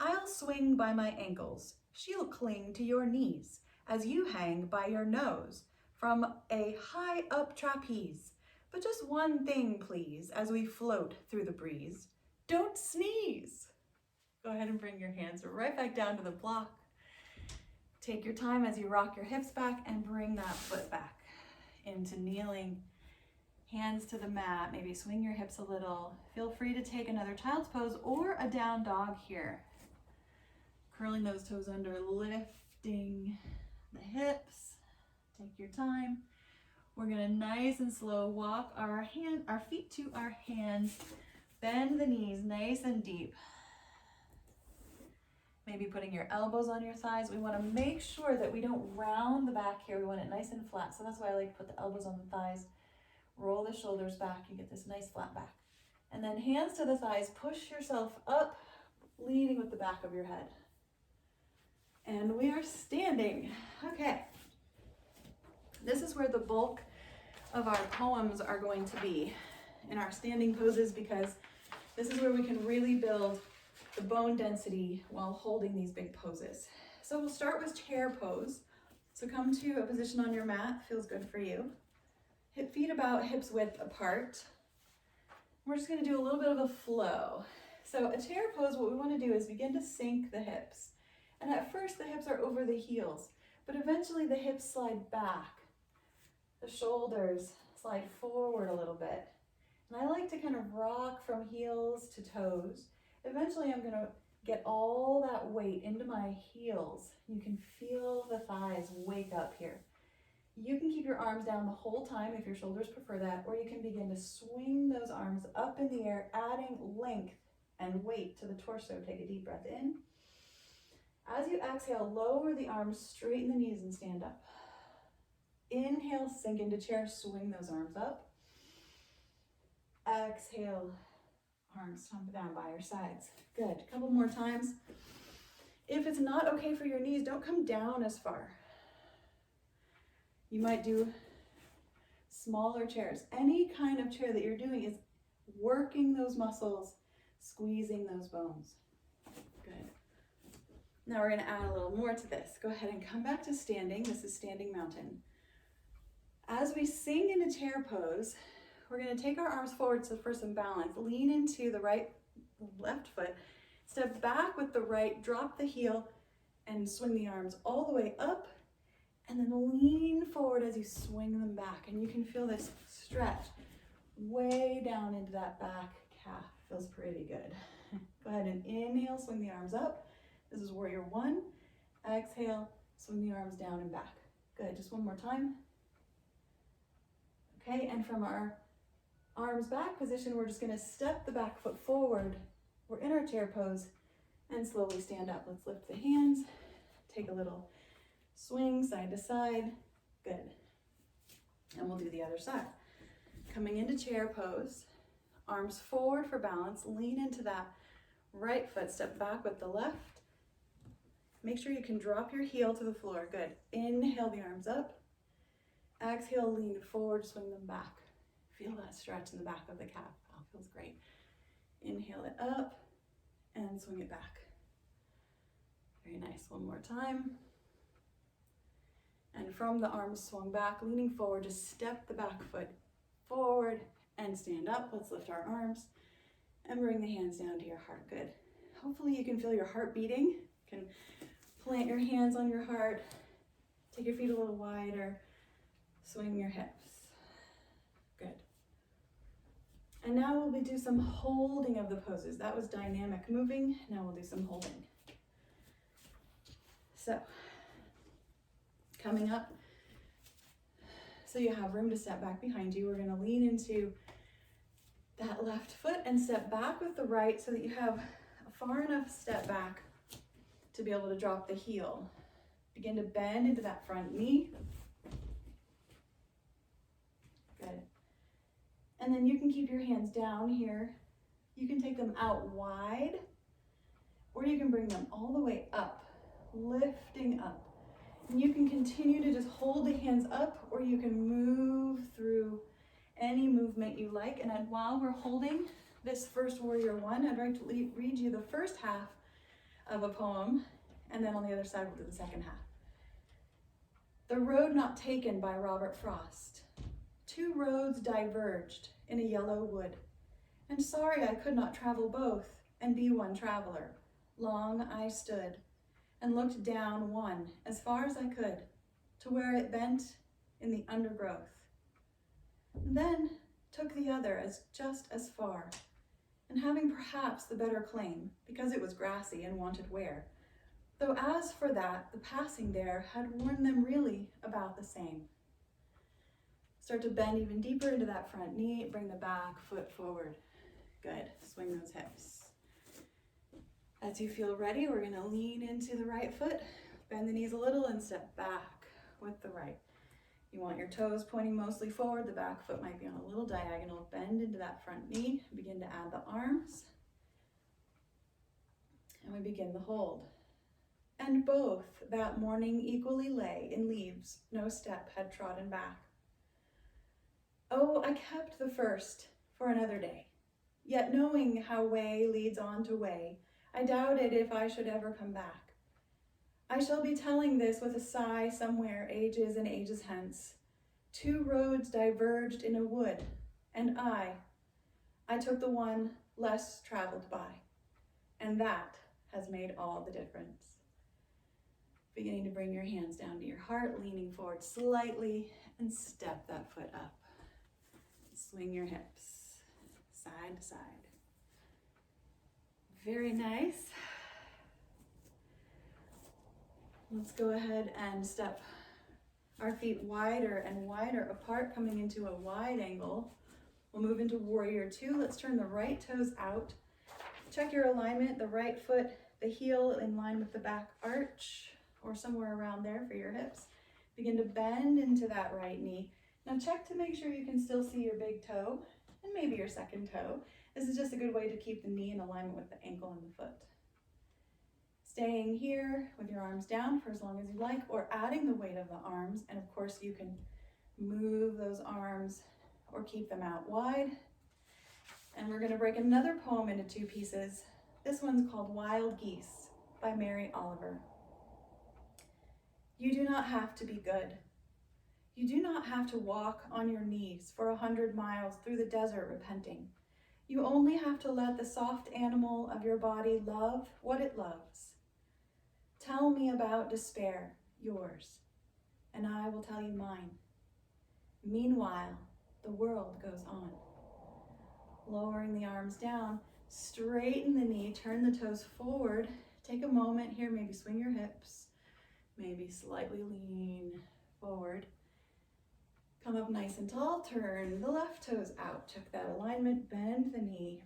I'll swing by my ankles, she'll cling to your knees, as you hang by your nose from a high up trapeze. But just one thing, please, as we float through the breeze. Don't sneeze. Go ahead and bring your hands right back down to the block. Take your time as you rock your hips back and bring that foot back into kneeling. Hands to the mat, maybe swing your hips a little. Feel free to take another child's pose or a down dog here. Curling those toes under, lifting the hips. Take your time. We're gonna nice and slow walk our feet to our hands. Bend the knees nice and deep. Maybe putting your elbows on your thighs. We wanna make sure that we don't round the back here. We want it nice and flat. So that's why I like to put the elbows on the thighs. Roll the shoulders back. You get this nice flat back. And then hands to the thighs. Push yourself up, leading with the back of your head. And we are standing. Okay. This is where the bulk of our poems are going to be, in our standing poses, because this is where we can really build the bone density while holding these big poses. So we'll start with chair pose. So come to a position on your mat, feels good for you. Hip feet about hips width apart. We're just gonna do a little bit of a flow. So a chair pose, what we wanna do is begin to sink the hips. And at first the hips are over the heels, but eventually the hips slide back. The shoulders slide forward a little bit. And I like to kind of rock from heels to toes. Eventually I'm gonna get all that weight into my heels. You can feel the thighs wake up here. You can keep your arms down the whole time if your shoulders prefer that, or you can begin to swing those arms up in the air, adding length and weight to the torso. Take a deep breath in. As you exhale, lower the arms, straighten the knees and stand up. Inhale, sink into chair, swing those arms up. Exhale, arms come down by your sides. Good, a couple more times. If it's not okay for your knees, don't come down as far. You might do smaller chairs. Any kind of chair that you're doing is working those muscles, squeezing those bones. Good. Now we're going to add a little more to this. Go ahead and come back to standing. This is standing mountain. As we sink into chair pose, we're going to take our arms forward for some balance. Lean into the left foot. Step back with the right, drop the heel, and swing the arms all the way up. And then lean forward as you swing them back. And you can feel this stretch way down into that back calf. Feels pretty good. Go ahead and inhale, swing the arms up. This is warrior one. Exhale, swing the arms down and back. Good, just one more time. Okay, and from our arms back position, we're just gonna step the back foot forward. We're in our chair pose and slowly stand up. Let's lift the hands, take a little swing side to side. Good. And we'll do the other side. Coming into chair pose, arms forward for balance, lean into that right foot, step back with the left. Make sure you can drop your heel to the floor. Good. Inhale the arms up. Exhale, lean forward, swing them back. Feel that stretch in the back of the calf. Oh, feels great. Inhale it up and swing it back. Very nice. One more time. And from the arms swung back, leaning forward, just step the back foot forward and stand up. Let's lift our arms and bring the hands down to your heart. Good. Hopefully you can feel your heart beating. You can plant your hands on your heart, take your feet a little wider, swing your hips. Good. And now we'll do some holding of the poses. That was dynamic moving. Now we'll do some holding. So, coming up, so you have room to step back behind you. We're going to lean into that left foot and step back with the right so that you have a far enough step back to be able to drop the heel. Begin to bend into that front knee. Good. And then you can keep your hands down here. You can take them out wide, or you can bring them all the way up, lifting up. And you can continue to just hold the hands up, or you can move through any movement you like. And while we're holding this first Warrior One, I'd like to read you the first half of a poem, and then on the other side we'll do the second half. The Road Not Taken by Robert Frost. Two roads diverged in a yellow wood, and sorry I could not travel both and be one traveler. Long I stood and looked down one as far as I could to where it bent in the undergrowth. Then took the other as just as far, and having perhaps the better claim, because it was grassy and wanted wear, though as for that, the passing there had worn them really about the same. Start to bend even deeper into that front knee, bring the back foot forward. Good, swing those hips. As you feel ready, we're gonna lean into the right foot, bend the knees a little and step back with the right. You want your toes pointing mostly forward, the back foot might be on a little diagonal. Bend into that front knee, begin to add the arms, and we begin the hold. And both that morning equally lay in leaves, no step had trodden back. Oh, I kept the first for another day, yet knowing how way leads on to way, I doubted if I should ever come back. I shall be telling this with a sigh somewhere ages and ages hence. Two roads diverged in a wood, and I took the one less traveled by, and that has made all the difference. Beginning to bring your hands down to your heart, leaning forward slightly, and step that foot up. Swing your hips side to side. Very nice. Let's go ahead and step our feet wider and wider apart, coming into a wide angle. We'll move into Warrior Two. Let's turn the right toes out. Check your alignment, the right foot, the heel in line with the back arch, or somewhere around there for your hips. Begin to bend into that right knee. Now check to make sure you can still see your big toe and maybe your second toe. This is just a good way to keep the knee in alignment with the ankle and the foot. Staying here with your arms down for as long as you like, or adding the weight of the arms, and of course you can move those arms or keep them out wide. And we're going to break another poem into two pieces. This one's called Wild Geese by Mary Oliver. You do not have to be good. You do not have to walk on your knees for 100 miles through the desert repenting. You only have to let the soft animal of your body love what it loves. Tell me about despair, yours, and I will tell you mine. Meanwhile, the world goes on. Lowering the arms down, straighten the knee, turn the toes forward. Take a moment here, maybe swing your hips, maybe slightly lean forward. Come up nice and tall, turn the left toes out, check that alignment, bend the knee.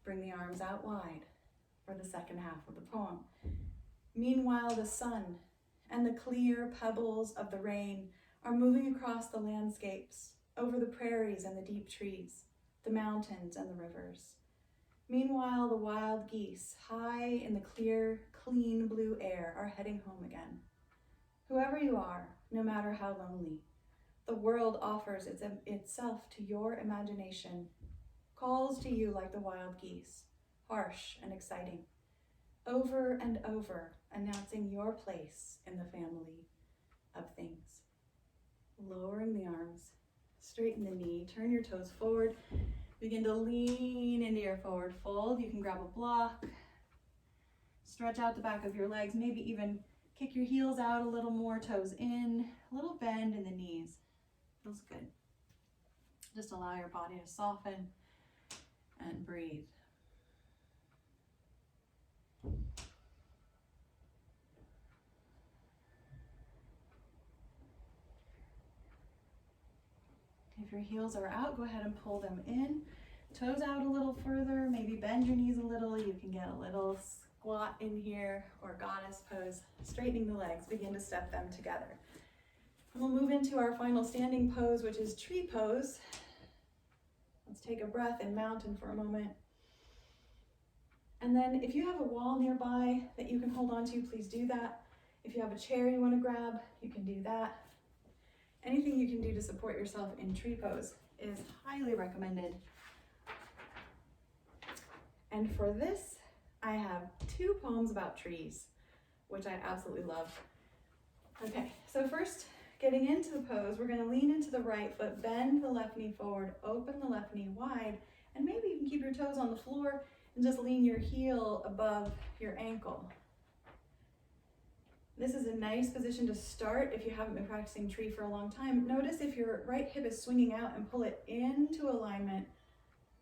Bring the arms out wide for the second half of the poem. Meanwhile, the sun and the clear pebbles of the rain are moving across the landscapes, over the prairies and the deep trees, the mountains and the rivers. Meanwhile, the wild geese, high in the clear, clean blue air, are heading home again. Whoever you are, no matter how lonely, the world offers itself to your imagination, calls to you like the wild geese, harsh and exciting. Over and over, announcing your place in the family of things. Lowering the arms, straighten the knee, turn your toes forward. Begin to lean into your forward fold. You can grab a block, stretch out the back of your legs, maybe even kick your heels out a little more, toes in, a little bend in the knees. Feels good. Just allow your body to soften and breathe. If your heels are out, go ahead and pull them in. Toes out a little further, maybe bend your knees a little. You can get a little squat in here or goddess pose. Straightening the legs, begin to step them together. And we'll move into our final standing pose, which is tree pose. Let's take a breath in mountain for a moment. And then if you have a wall nearby that you can hold on to, please do that. If you have a chair you want to grab, you can do that. Anything you can do to support yourself in tree pose is highly recommended. And for this, I have 2 poems about trees, which I absolutely love. Okay, so first, getting into the pose, we're gonna lean into the right foot, bend the left knee forward, open the left knee wide, and maybe you can keep your toes on the floor and just lean your heel above your ankle. This is a nice position to start if you haven't been practicing tree for a long time. Notice if your right hip is swinging out and pull it into alignment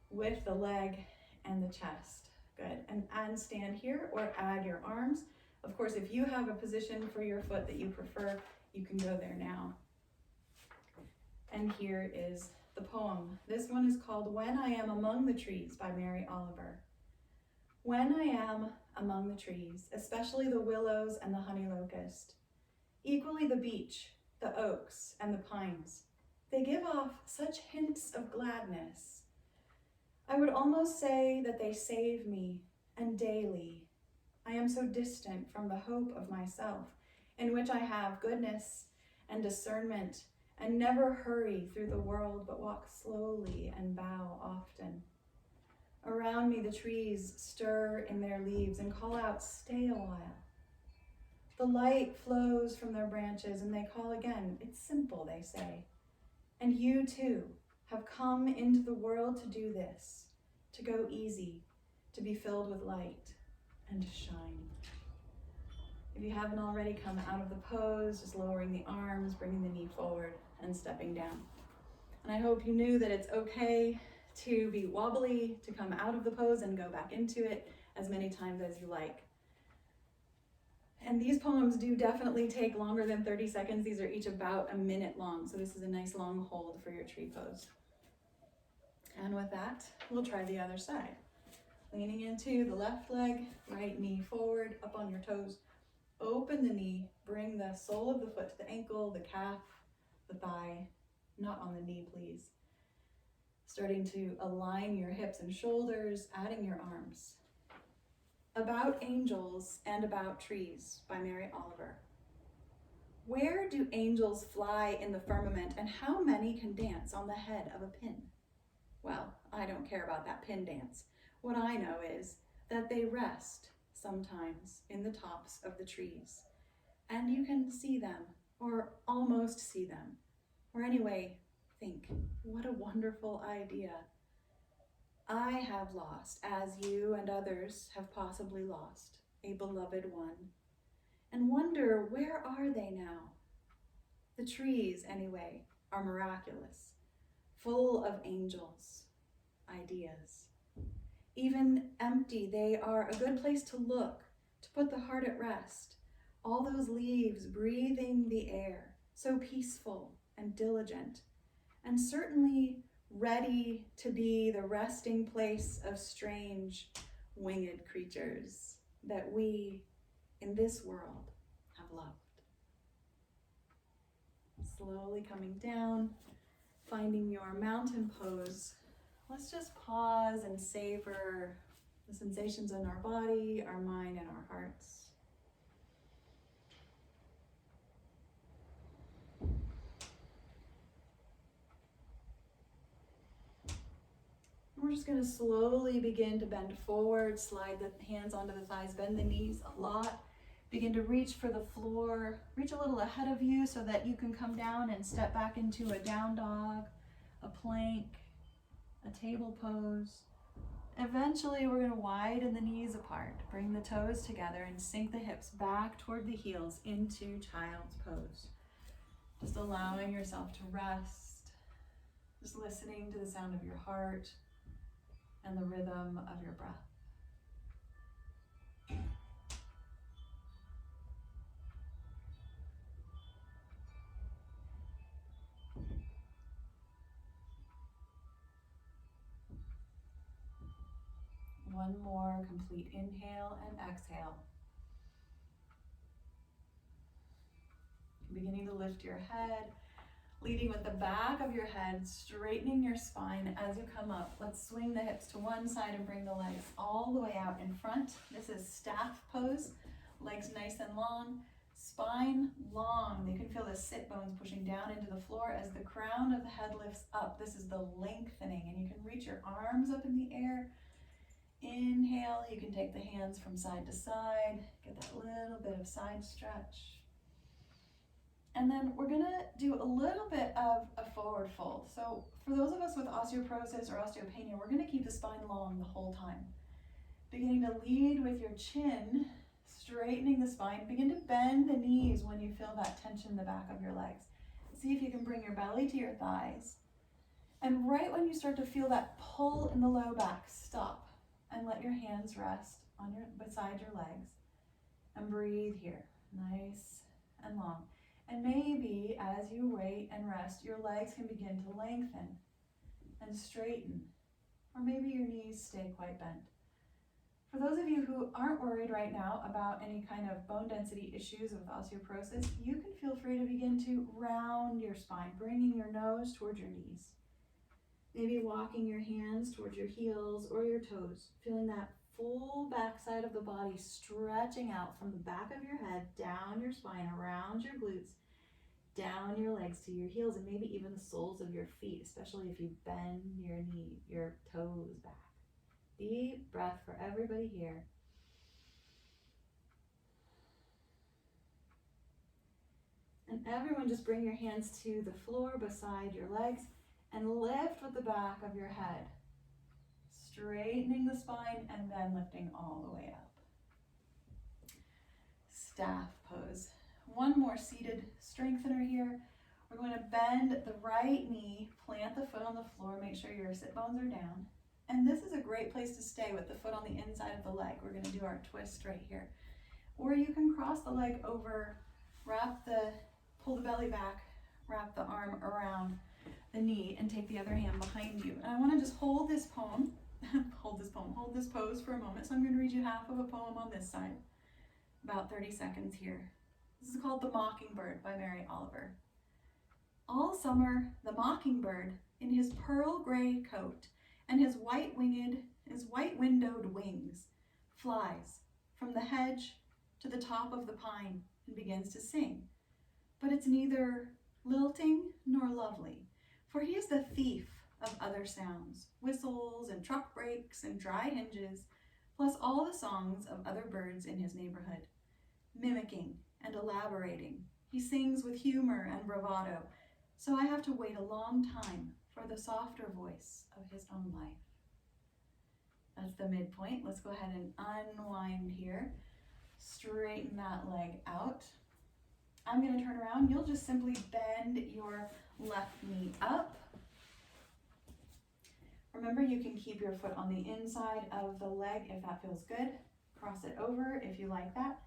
with the leg and the chest. Good. And stand here or add your arms. Of course, if you have a position for your foot that you prefer, you can go there now. And here is the poem. This one is called When I Am Among the Trees by Mary Oliver. When I am among the trees, especially the willows and the honey locust, equally the beech, the oaks, and the pines, they give off such hints of gladness. I would almost say that they save me, and daily I am so distant from the hope of myself, in which I have goodness and discernment, and never hurry through the world, but walk slowly and bow often. Around me the trees stir in their leaves and call out, stay a while. The light flows from their branches and they call again. It's simple, they say. And you too have come into the world to do this, to go easy, to be filled with light and to shine. If you haven't already, come out of the pose, just lowering the arms, bringing the knee forward and stepping down. And I hope you knew that it's okay to be wobbly, to come out of the pose and go back into it as many times as you like. And these poems do definitely take longer than 30 seconds. These are each about a minute long, so this is a nice long hold for your tree pose. And with that, we'll try the other side. Leaning into the left leg, right knee forward, up on your toes. Open the knee, bring the sole of the foot to the ankle, the calf, the thigh, not on the knee, please. Starting to align your hips and shoulders, adding your arms. About Angels and About Trees by Mary Oliver. Where do angels fly in the firmament, and how many can dance on the head of a pin? Well, I don't care about that pin dance. What I know is that they rest sometimes in the tops of the trees, and you can see them, or almost see them, or anyway, think, what a wonderful idea. I have lost, as you and others have possibly lost, a beloved one, and wonder, where are they now? The trees, anyway, are miraculous, full of angels, ideas. Even empty, they are a good place to look, to put the heart at rest. All those leaves breathing the air, so peaceful and diligent, and certainly ready to be the resting place of strange winged creatures that we in this world have loved. Slowly coming down, finding your mountain pose. Let's just pause and savor the sensations in our body, our mind, and our hearts. We're just going to slowly begin to bend forward, slide the hands onto the thighs, bend the knees a lot. Begin to reach for the floor. Reach a little ahead of you so that you can come down and step back into a down dog, a plank, a table pose. Eventually, we're going to widen the knees apart. Bring the toes together and sink the hips back toward the heels into child's pose. Just allowing yourself to rest. Just listening to the sound of your heart and the rhythm of your breath. One more complete inhale and exhale. Beginning to lift your head, leading with the back of your head, straightening your spine as you come up. Let's swing the hips to one side and bring the legs all the way out in front. This is staff pose, legs nice and long, spine long. You can feel the sit bones pushing down into the floor as the crown of the head lifts up. This is the lengthening, and you can reach your arms up in the air. Inhale, you can take the hands from side to side, get that little bit of side stretch. And then we're gonna do a little bit of a forward fold. So for those of us with osteoporosis or osteopenia, we're gonna keep the spine long the whole time. Beginning to lead with your chin, straightening the spine. Begin to bend the knees when you feel that tension in the back of your legs. See if you can bring your belly to your thighs. And right when you start to feel that pull in the low back, stop and let your hands rest on beside your legs. And breathe here, nice and long. And maybe as you wait and rest, your legs can begin to lengthen and straighten. Or maybe your knees stay quite bent. For those of you who aren't worried right now about any kind of bone density issues with osteoporosis, you can feel free to begin to round your spine, bringing your nose towards your knees. Maybe walking your hands towards your heels or your toes, feeling that full backside of the body stretching out from the back of your head, down your spine, around your glutes, down your legs to your heels, and maybe even the soles of your feet, especially if you bend your toes back. Deep breath for everybody here. And everyone, just bring your hands to the floor beside your legs and lift with the back of your head. Straightening the spine and then lifting all the way up. Staff pose. One more seated strengthener here. We're going to bend the right knee, plant the foot on the floor, make sure your sit bones are down. And this is a great place to stay with the foot on the inside of the leg. We're going to do our twist right here. Or you can cross the leg over, pull the belly back, wrap the arm around the knee, and take the other hand behind you. And I want to just hold this pose for a moment. So I'm going to read you half of a poem on this side, about 30 seconds here. This is called The Mockingbird by Mary Oliver. All summer, the mockingbird, in his pearl gray coat and his white windowed wings, flies from the hedge to the top of the pine and begins to sing. But it's neither lilting nor lovely, for he is the thief of other sounds, whistles and truck brakes and dry hinges, plus all the songs of other birds in his neighborhood. Mimicking and elaborating, he sings with humor and bravado, so I have to wait a long time for the softer voice of his own life. That's the midpoint. Let's go ahead and unwind here. Straighten that leg out. I'm going to turn around. You'll just simply bend your left knee up. Remember, you can keep your foot on the inside of the leg if that feels good. Cross it over if you like that.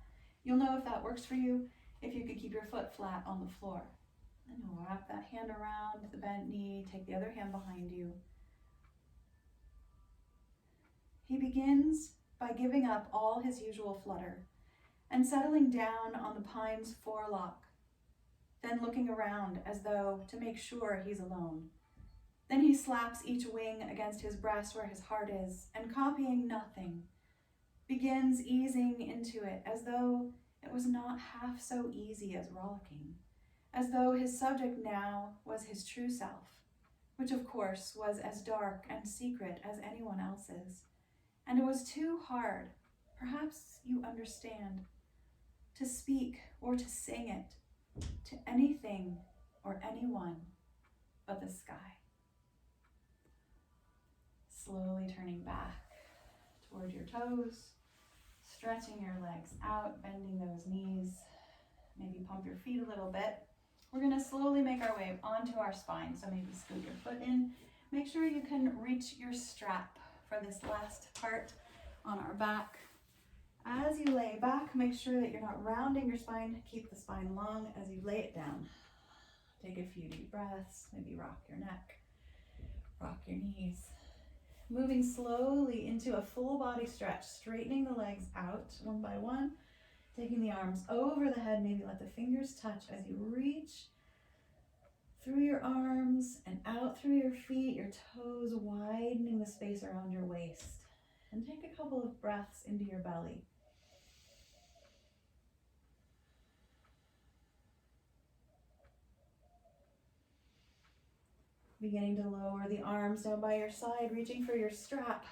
You'll know if that works for you if you could keep your foot flat on the floor. And you'll wrap that hand around the bent knee, take the other hand behind you. He begins by giving up all his usual flutter and settling down on the pine's forelock, then looking around as though to make sure he's alone. Then he slaps each wing against his breast where his heart is, and copying nothing, begins easing into it as though it was not half so easy as rollicking, as though his subject now was his true self, which of course was as dark and secret as anyone else's. And it was too hard, perhaps you understand, to speak or to sing it to anything or anyone but the sky. Slowly turning back toward your toes, stretching your legs out, bending those knees. Maybe pump your feet a little bit. We're going to slowly make our way onto our spine. So maybe scoot your foot in. Make sure you can reach your strap for this last part on our back. As you lay back, make sure that you're not rounding your spine. Keep the spine long as you lay it down. Take a few deep breaths. Maybe rock your neck, rock your knees. Moving slowly into a full body stretch, straightening the legs out one by one. Taking the arms over the head, maybe let the fingers touch as you reach through your arms and out through your feet, your toes widening the space around your waist. And take a couple of breaths into your belly. Beginning to lower the arms down by your side, reaching for your strap.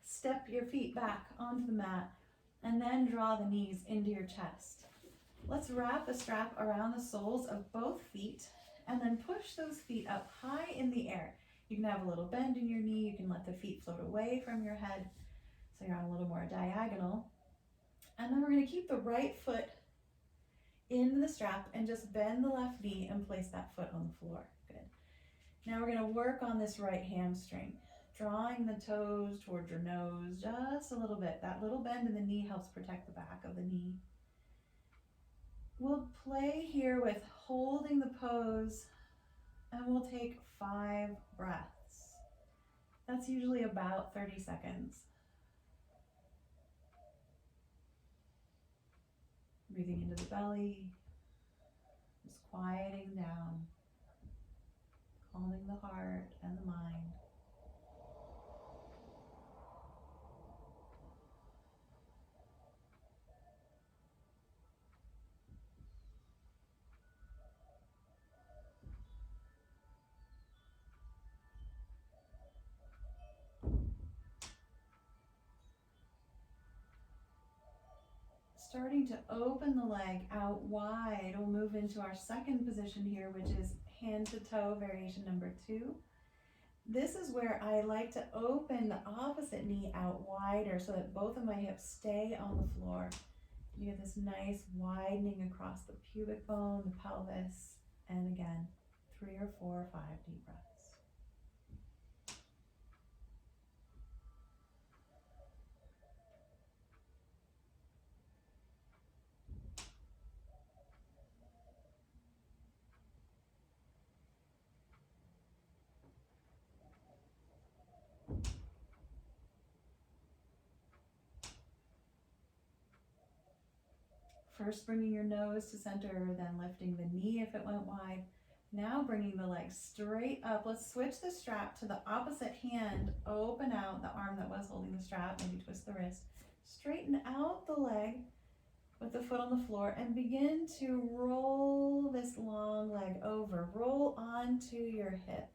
Step your feet back onto the mat and then draw the knees into your chest. Let's wrap the strap around the soles of both feet and then push those feet up high in the air. You can have a little bend in your knee. You can let the feet float away from your head so you're on a little more diagonal. And then we're going to keep the right foot in the strap and just bend the left knee and place that foot on the floor. Good. Now we're going to work on this right hamstring. Drawing the toes towards your nose just a little bit. That little bend in the knee helps protect the back of the knee. We'll play here with holding the pose and we'll take 5 breaths. That's usually about 30 seconds. Breathing into the belly, just quieting down, calming the heart and the mind. Starting to open the leg out wide, we'll move into our second position here, which is hand to toe variation number 2. This is where I like to open the opposite knee out wider so that both of my hips stay on the floor. You get this nice widening across the pubic bone, the pelvis, and again, 3 or 4 or 5 deep breaths. First bringing your nose to center, then lifting the knee if it went wide. Now bringing the leg straight up. Let's switch the strap to the opposite hand. Open out the arm that was holding the strap, maybe twist the wrist. Straighten out the leg with the foot on the floor and begin to roll this long leg over. Roll onto your hip.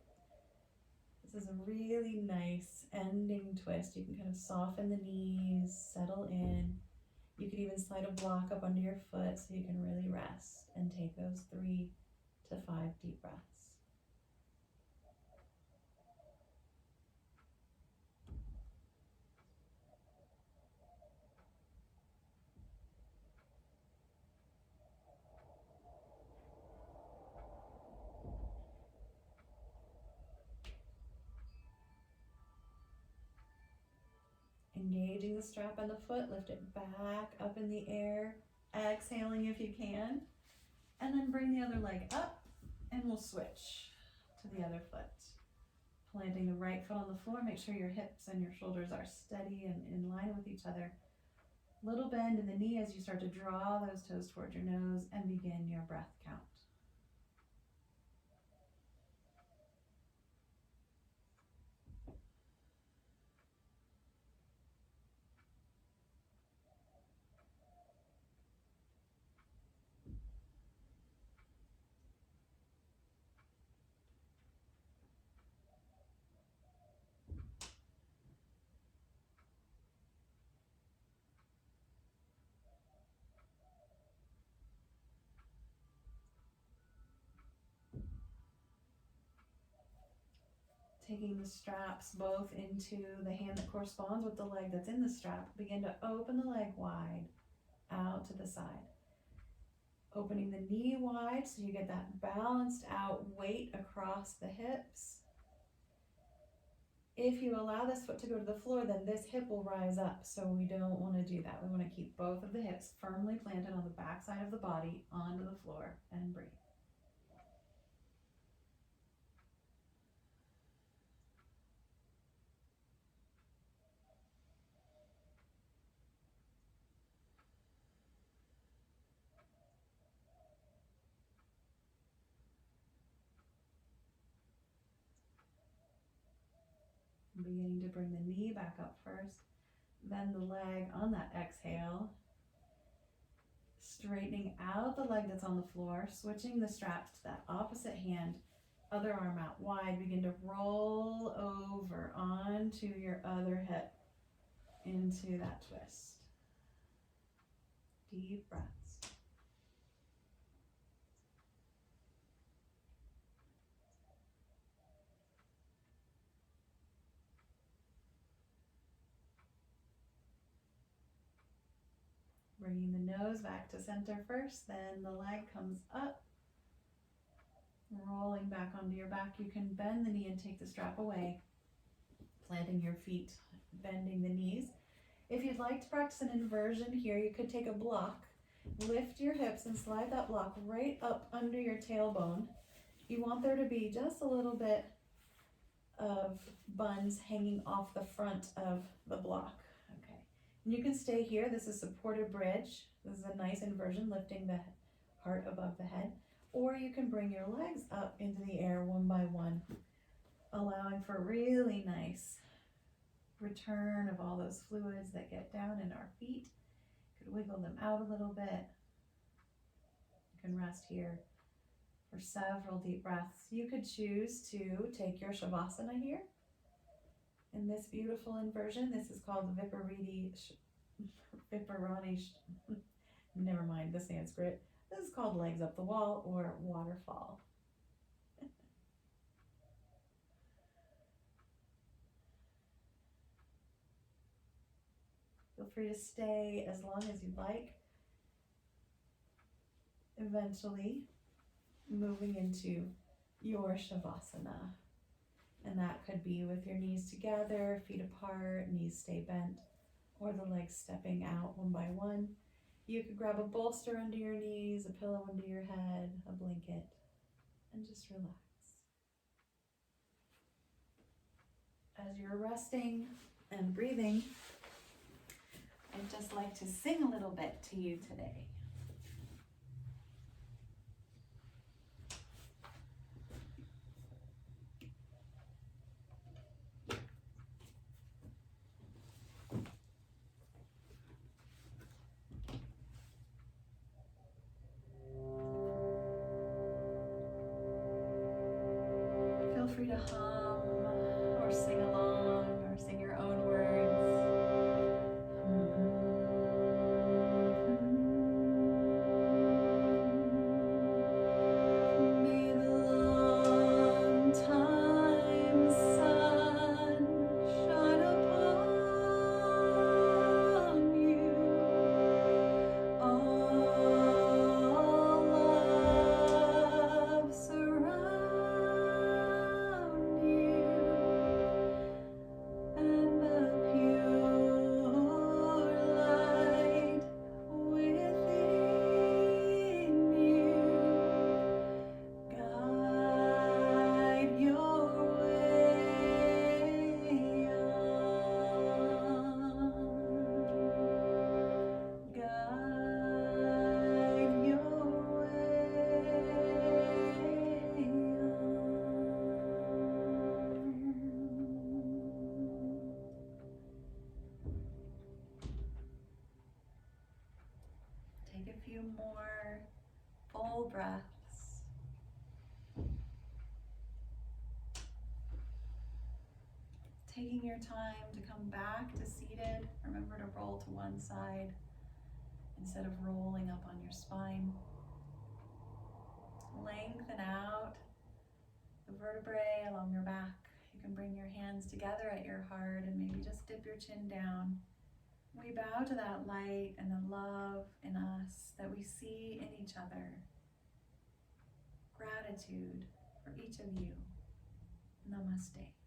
This is a really nice ending twist. You can kind of soften the knees, settle in. You could even slide a block up under your foot so you can really rest and take those 3 to 5 deep breaths. Engaging the strap on the foot, lift it back up in the air, exhaling if you can, and then bring the other leg up and we'll switch to the other foot. Planting the right foot on the floor, make sure your hips and your shoulders are steady and in line with each other. Little bend in the knee as you start to draw those toes towards your nose and begin your breath count. Taking the straps both into the hand that corresponds with the leg that's in the strap. Begin to open the leg wide out to the side. Opening the knee wide so you get that balanced out weight across the hips. If you allow this foot to go to the floor, then this hip will rise up. So we don't want to do that. We want to keep both of the hips firmly planted on the back side of the body onto the floor and breathe. Beginning to bring the knee back up first, then the leg on that exhale. Straightening out the leg that's on the floor, switching the straps to that opposite hand, other arm out wide. Begin to roll over onto your other hip into that twist. Deep breaths. Bringing the nose back to center first, then the leg comes up, rolling back onto your back. You can bend the knee and take the strap away, planting your feet, bending the knees. If you'd like to practice an inversion here, you could take a block, lift your hips and slide that block right up under your tailbone. You want there to be just a little bit of buns hanging off the front of the block. Okay, and you can stay here. This is supported bridge. This is a nice inversion, lifting the heart above the head. Or you can bring your legs up into the air one by one, allowing for a really nice return of all those fluids that get down in our feet. You could wiggle them out a little bit. You can rest here for several deep breaths. You could choose to take your Shavasana here in this beautiful inversion. This is called never mind the Sanskrit. This is called legs up the wall or waterfall. Feel free to stay as long as you'd like. Eventually, moving into your Shavasana. And that could be with your knees together, feet apart, knees stay bent, or the legs stepping out one by one. You could grab a bolster under your knees, a pillow under your head, a blanket, and just relax. As you're resting and breathing, I'd just like to sing a little bit to you today. Feel free to hum or sing along or sing your own words. May the long time sun shine upon you. All love surround you, and the pure light within you guide your way on. Guide your way on. Take a few more full breaths. Taking your time to come back to seated. Remember to roll to one side instead of rolling up on your spine. Lengthen out the vertebrae along your back. You can bring your hands together at your heart and maybe just dip your chin down. We bow to that light and the love in us that we see in each other. Gratitude for each of you. Namaste.